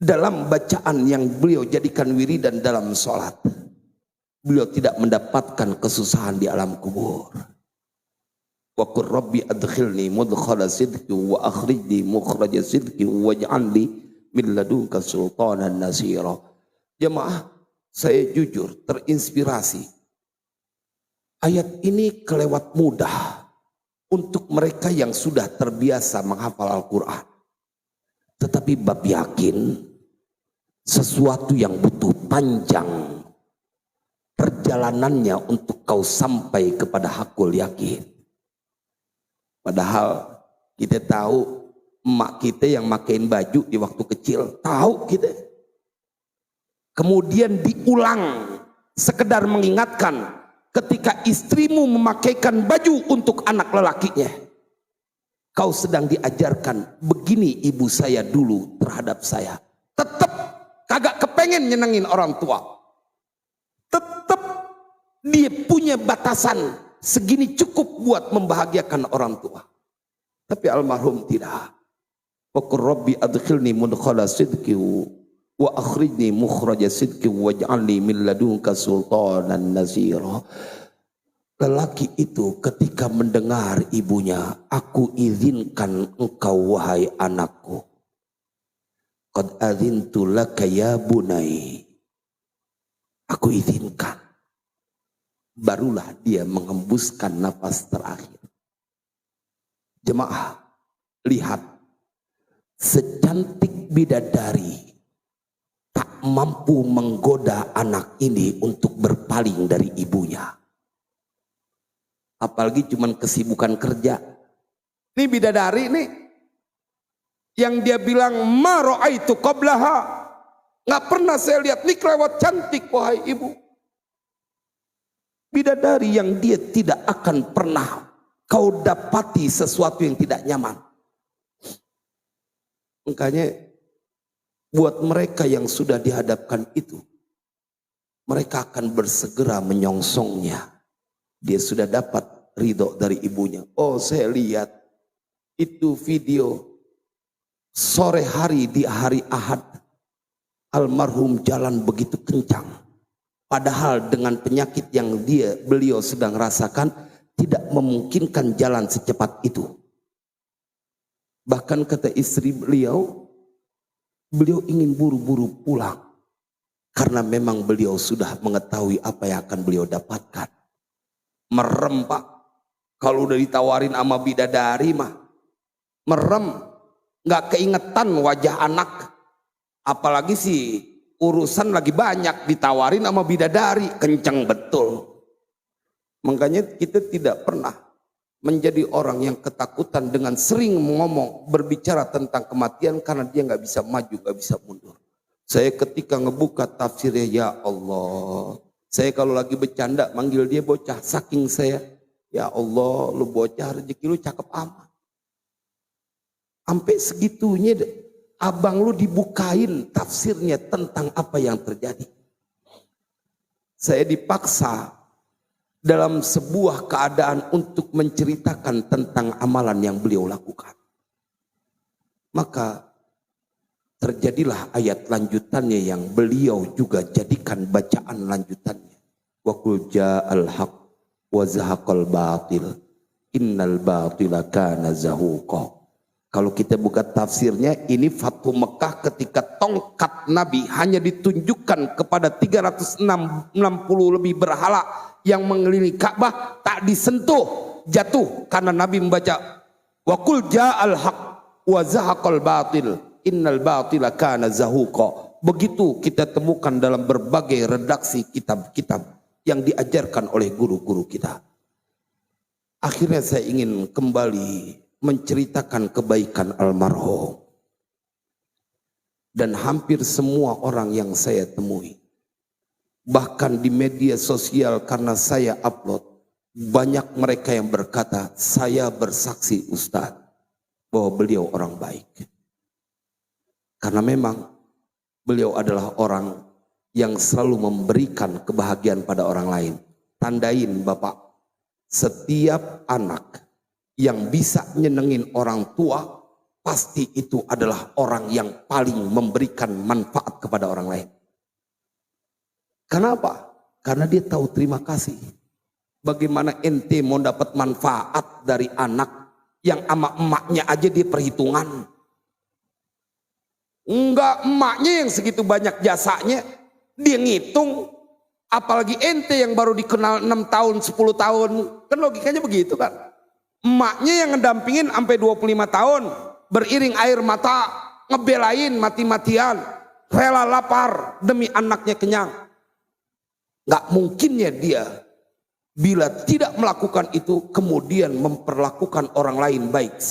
dalam bacaan yang beliau jadikan wiridan dalam sholat. Beliau tidak mendapatkan kesusahan di alam kubur. Wa qur rabbi adkhilni mudkhala sidqi wa akhrijni mukhraja sidqi waj'alni min ladunka sultanan nasira. Jemaah, saya jujur terinspirasi. Ayat ini kelewat mudah untuk mereka yang sudah terbiasa menghafal Al-Quran. Tetapi bab yakin, sesuatu yang butuh panjang perjalanannya untuk kau sampai kepada hakul yakin. Padahal kita tahu emak kita yang makain baju di waktu kecil, tahu kita. Kemudian diulang, sekedar mengingatkan. Ketika istrimu memakaikan baju untuk anak lelakinya, kau sedang diajarkan, begini ibu saya dulu terhadap saya. Tetap kagak kepengen nyenengin orang tua. Tetap dia punya batasan, segini cukup buat membahagiakan orang tua. Tapi almarhum tidak. Wa qur rabbi adkhilni mudkhala sidqi wa akhrijni mukhraja sidqi waj'alni min ladunka sultanan nazira. Lelaki itu ketika mendengar ibunya, aku izinkan engkau wahai anakku. Qad adzintu laka ya bunai. Aku izinkan. Barulah dia mengembuskan nafas terakhir. Jemaah, lihat. Secantik bidadari tak mampu menggoda anak ini untuk berpaling dari ibunya. Apalagi cuman kesibukan kerja. Ini bidadari nih. Yang dia bilang, ma ra'aitu qablaha. Nggak pernah saya lihat, nih kelewat cantik wahai ibu. Bidadari yang dia tidak akan pernah kau dapati sesuatu yang tidak nyaman. Makanya buat mereka yang sudah dihadapkan itu, mereka akan bersegera menyongsongnya. Dia sudah dapat ridho dari ibunya. Oh, saya lihat itu video sore hari di hari Ahad. Almarhum jalan begitu kencang. Padahal dengan penyakit yang beliau sedang rasakan tidak memungkinkan jalan secepat itu. Bahkan kata istri beliau ingin buru-buru pulang. Karena memang beliau sudah mengetahui apa yang akan beliau dapatkan. Merem Pak. Kalau udah ditawarin sama bidadari mah merem. Gak keingetan wajah anak. Apalagi sih urusan lagi banyak ditawarin sama bidadari. Kenceng betul. Makanya kita tidak pernah menjadi orang yang ketakutan dengan sering berbicara tentang kematian. Karena dia gak bisa maju, gak bisa mundur. Saya ketika ngebuka tafsirnya, ya Allah. Saya kalau lagi bercanda manggil dia bocah. Saking saya, ya Allah lu bocah rezeki lu cakep amat. Sampai segitunya abang lu dibukain tafsirnya tentang apa yang terjadi. Saya dipaksa dalam sebuah keadaan untuk menceritakan tentang amalan yang beliau lakukan. Maka terjadilah ayat lanjutannya yang beliau juga jadikan bacaan lanjutannya. Wa qul ja'al haq wa zahaqal batil innal batila kana zahuqa. Kalau kita buka tafsirnya, ini Fathu Mekah ketika tongkat Nabi hanya ditunjukkan kepada 360 lebih berhala yang mengelilingi Ka'bah, tak disentuh, jatuh karena Nabi membaca wa qul ja'al haq wa zahaqal batil innal batila kana zahuqa. Begitu kita temukan dalam berbagai redaksi kitab-kitab yang diajarkan oleh guru-guru kita. Akhirnya saya ingin kembali menceritakan kebaikan almarhum. Dan hampir semua orang yang saya temui, bahkan di media sosial karena saya upload, banyak mereka yang berkata, saya bersaksi Ustadz bahwa beliau orang baik. Karena memang beliau adalah orang yang selalu memberikan kebahagiaan pada orang lain. Tandain Bapak, setiap anak yang bisa nyenengin orang tua, pasti itu adalah orang yang paling memberikan manfaat kepada orang lain. Kenapa? Karena dia tahu terima kasih. Bagaimana ente mau dapat manfaat dari anak yang sama emaknya aja dia perhitungan. Enggak, emaknya yang segitu banyak jasanya dia ngitung. Apalagi ente yang baru dikenal 6 tahun, 10 tahun. Kan logikanya begitu kan. Emaknya yang ngedampingin sampai 25 tahun, beriring air mata, ngebelain mati-matian, rela lapar demi anaknya kenyang. Gak mungkinnya dia bila tidak melakukan itu kemudian memperlakukan orang lain baik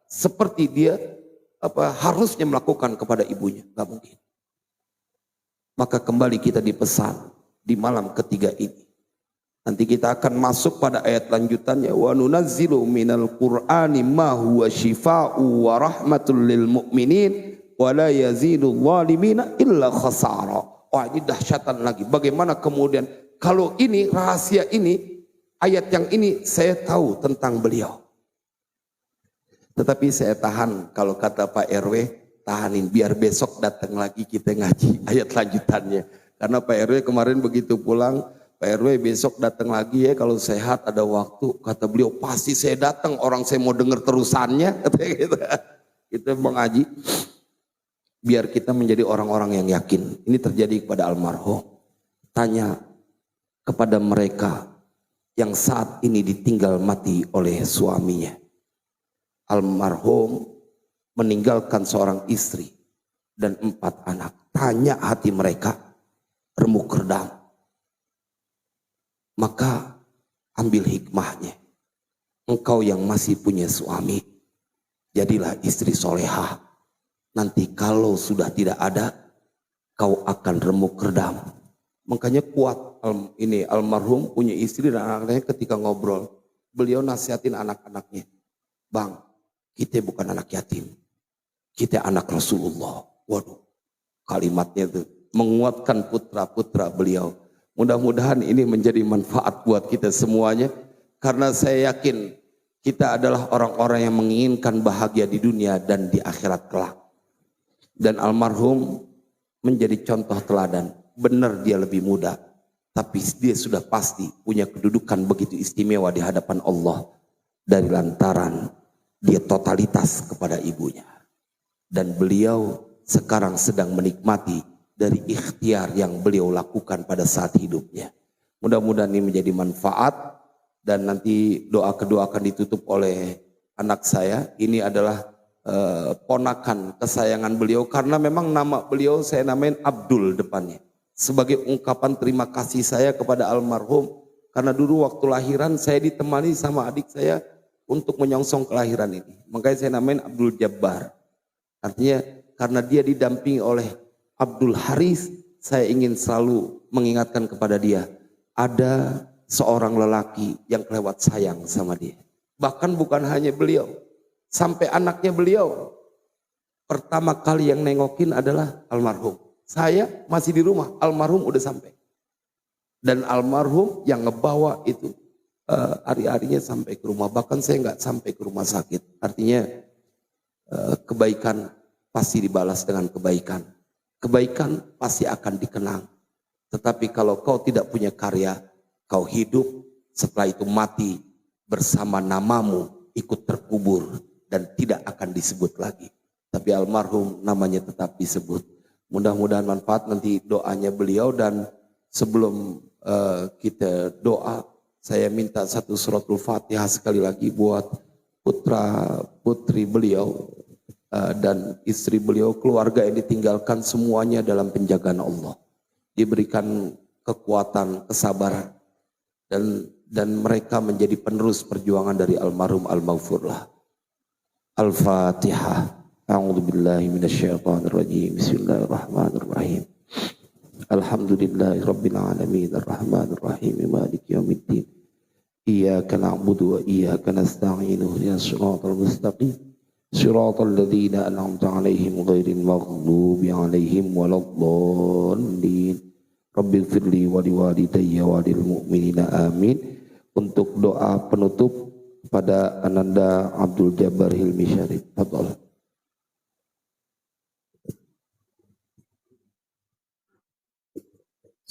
seperti dia harusnya melakukan kepada ibunya. Gak mungkin. Maka kembali kita dipesan di malam ketiga ini. Nanti kita akan masuk pada ayat lanjutannya. Wa nunazzilu minal Qur'ani ma huwa shifaa'u wa rahmatul lil mu'minin wa la yazidul zalimina illa khasara. Wah, ini dahsyatan lagi. Bagaimana kemudian kalau ini rahasia ini, ayat yang ini saya tahu tentang beliau. Tetapi saya tahan, kalau kata Pak RW, tahanin biar besok datang lagi kita ngaji ayat lanjutannya. Karena Pak RW kemarin begitu pulang, Pak RW besok datang lagi ya kalau sehat ada waktu. Kata beliau pasti saya datang, orang saya mau dengar terusannya. Katanya gitu. Kita mengaji biar kita menjadi orang-orang yang yakin. Ini terjadi kepada almarhum. Tanya kepada mereka yang saat ini ditinggal mati oleh suaminya. Almarhum meninggalkan seorang istri dan 4 anak. Tanya hati mereka, remuk redam. Maka ambil hikmahnya. Engkau yang masih punya suami, jadilah istri solehah. Nanti kalau sudah tidak ada, kau akan remuk redam. Makanya kuat ini almarhum punya istri dan anak-anaknya ketika ngobrol. Beliau nasihatin anak-anaknya. Bang, kita bukan anak yatim. Kita anak Rasulullah. Waduh, kalimatnya itu menguatkan putra-putra beliau. Mudah-mudahan ini menjadi manfaat buat kita semuanya. Karena saya yakin kita adalah orang-orang yang menginginkan bahagia di dunia dan di akhirat kelak. Dan almarhum menjadi contoh teladan. Benar dia lebih muda, tapi dia sudah pasti punya kedudukan begitu istimewa di hadapan Allah. Dari lantaran dia totalitas kepada ibunya. Dan beliau sekarang sedang menikmati dari ikhtiar yang beliau lakukan pada saat hidupnya. Mudah-mudahan ini menjadi manfaat. Dan nanti doa kedua akan ditutup oleh anak saya. Ini adalah ponakan kesayangan beliau. Karena memang nama beliau saya namain Abdul depannya. Sebagai ungkapan terima kasih saya kepada almarhum. Karena dulu waktu lahiran saya ditemani sama adik saya untuk menyongsong kelahiran ini. Makanya saya namain Abdul Jabbar. Artinya karena dia didampingi oleh Abdul Haris, saya ingin selalu mengingatkan kepada dia. Ada seorang lelaki yang kelewat sayang sama dia. Bahkan bukan hanya beliau. Sampai anaknya beliau. Pertama kali yang nengokin adalah almarhum. Saya masih di rumah, almarhum udah sampai. Dan almarhum yang ngebawa itu hari-harinya sampai ke rumah. Bahkan saya nggak sampai ke rumah sakit. Artinya kebaikan pasti dibalas dengan kebaikan. Kebaikan pasti akan dikenang. Tetapi kalau kau tidak punya karya, kau hidup, setelah itu mati bersama namamu ikut terkubur dan tidak akan disebut lagi. Tapi almarhum namanya tetap disebut. Mudah-mudahan manfaat nanti doanya beliau. Dan sebelum kita doa, saya minta satu suratul Fatihah sekali lagi buat putra putri beliau dan istri beliau, keluarga yang ditinggalkan semuanya dalam penjagaan Allah. Diberikan kekuatan, kesabaran, dan mereka menjadi penerus perjuangan dari almarhum al-maghfurlah. Al-Fatihah. A'udzu billahi minasyaitonir rajim. Bismillahirrahmanirrahim. Alhamdulillahirabbil alamin arrahmanir rahim maliki yaumiddin. Iyyaka na'budu wa iyyaka nasta'in ihdinas siratal mustaqim. Siratal ladzina an'amta 'alaihim ghairil maghdubi 'alaihim waladdallin. Rabbighfirli wa liwalidayya wa lil mu'minina amin. Untuk doa penutup pada Ananda Abdul Jabbar Hilmi Syarif. Fadhol.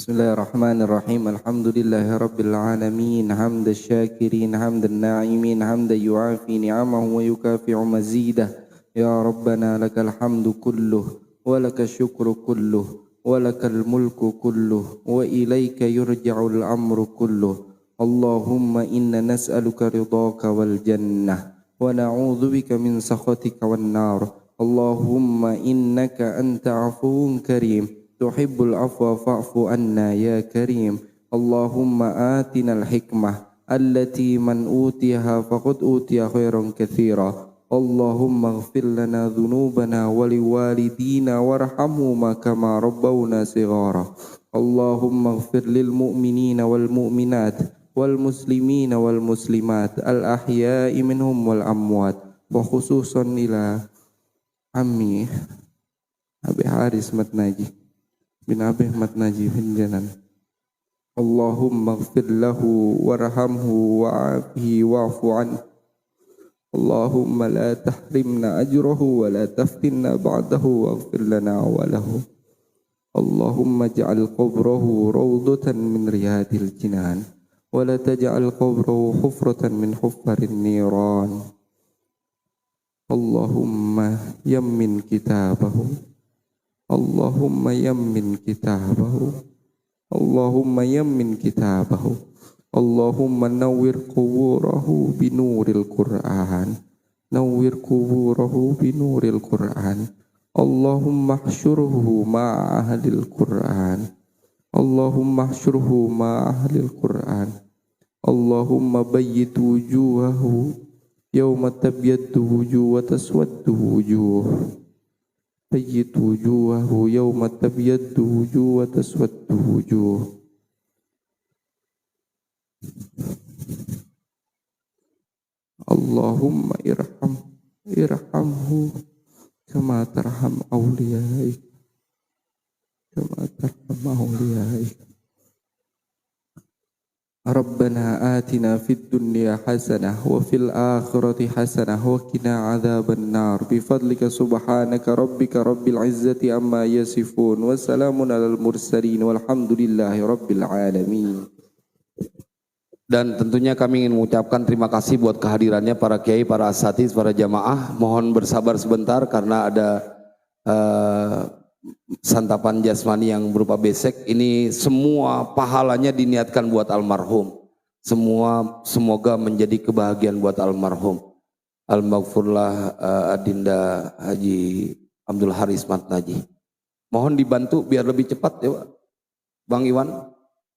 Bismillahirrahmanirrahim. Alhamdulillahi rabbil alamin. Hamda syakirin, hamdan na'imin, hamda yu'afi ni'amahu wa yukafi'u mazidah. Ya Rabbana lakal hamdu kulluh, wa lakal syukru kulluh, wa lakal mulku kulluh, wa ilaika yurja'ul amru kulluh. Allahumma inna nas'aluka ridhaka wal jannah, wa na'udzu bika min sakhatika wan nar. Allahumma innaka anta afuwun karim. Tuhibbul afwa fa'fu anna ya karim. Allahumma atina al-hikmah allati man utiha faqad utiya khairan katsira. Allahumma ighfir lana dhunubana wa liwalidina warhamhuma kama rabbawna shighara. Allahumma ighfir lil mu'minina wal mu'minat wal muslimina wal muslimat al ahya'i minhum wal amwat, wa khususan ila ammi Abi Haris Matnaji bin Abi Ahmad Najib bin Janan. Allahumma ighfir lahu warhamhu wa'afihi wa'fu anhu اللهم لا تحرمنا أجره ولا تفتنا بعده واغفر لنا وله. اللهم اجعل قبره روضة من رياض الجنان ولا تجعل قبره حفرة من حفر النيران. اللهم يمن كتابه، اللهم يمن كتابه، اللهم يمن كتابه. اللهم نور قبوره بنور القرآن، نور قبوره بنور القرآن. اللهم احشره مع أهل القرآن، اللهم احشره مع أهل القرآن. اللهم بيت وجوهه يوم تبيض وجوه وتسود وجوه، بيت وجوهه يوم تبيض وجوه وتسود وجوه. اللهم ارحمه كما ترحم أوليائك، كما ترحم أوليائك. ربنا آتنا في الدنيا حسنة وفي الآخرة حسنة وقنا عذاب النار بفضلك سبحانك ربك رب العزة عما يصفون وسلام على المرسلين والحمد لله رب العالمين. Dan tentunya kami ingin mengucapkan terima kasih buat kehadirannya para kiai, para asatiz, para jamaah. Mohon bersabar sebentar karena ada santapan jasmani yang berupa besek. Ini semua pahalanya diniatkan buat almarhum. Semoga menjadi kebahagiaan buat almarhum. Al-Maghfurlah Adinda Haji Abdul Haris Matnaji. Mohon dibantu biar lebih cepat ya Pak. Bang Iwan,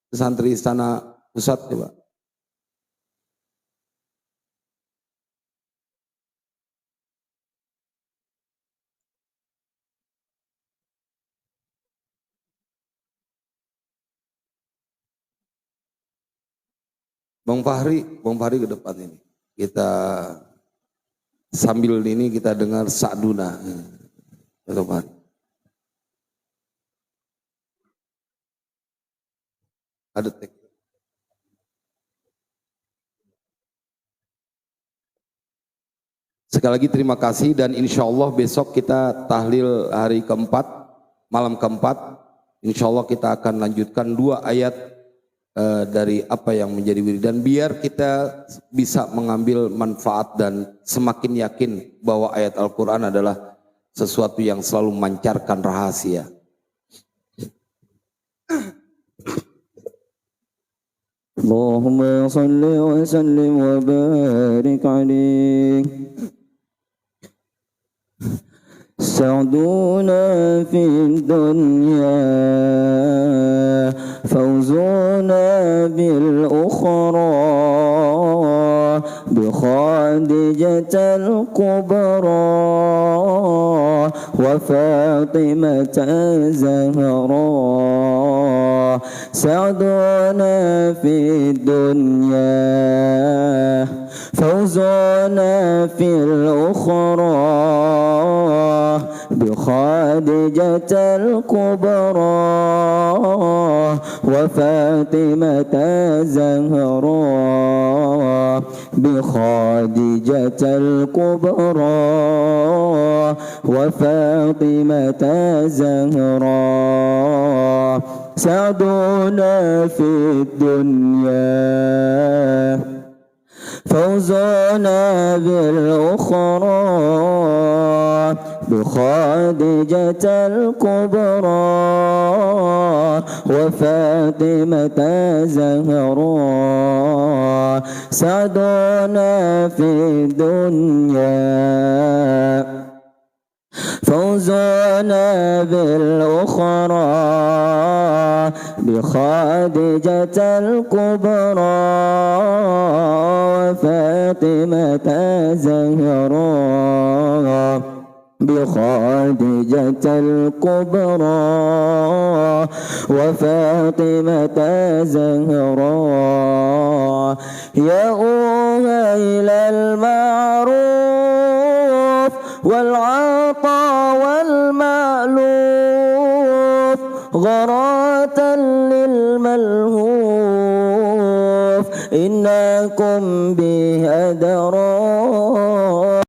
santri Istana Pusat ya Pak. Bang Fahri ke depan ini. Kita sambil ini kita dengar Sa'duna. Bang Fahri. Ada tek. Sekali lagi terima kasih dan insya Allah besok kita tahlil hari keempat, malam keempat. Insya Allah kita akan lanjutkan 2 ayat dari apa yang menjadi wiridan biar kita bisa mengambil manfaat dan semakin yakin bahwa ayat Al-Quran adalah sesuatu yang selalu memancarkan rahasia. Allahumma salli wa sallim wa barik alaih. سعدونا في الدنيا فوزونا بالأخرى بخادجة الكبرى وفاطمة الزهراء سعدونا في الدنيا فوزنا في الأخرى بخادجة الكبرى وفاطمة الزهراء بخادجة الكبرى وفاطمة الزهراء سعدونا في الدنيا فوزنا بالأخرى بخادجة الكبرى وفاطمة الزهراء سعدنا في الدنيا فوزنا بالأخرى بخادجة الكبرى وفاطمة الزهراء بخادجة الكبرى وفاطمة الزهراء يا إلى المعروف والعطاء والمألوف غراة للملهوف إنكم به أدرى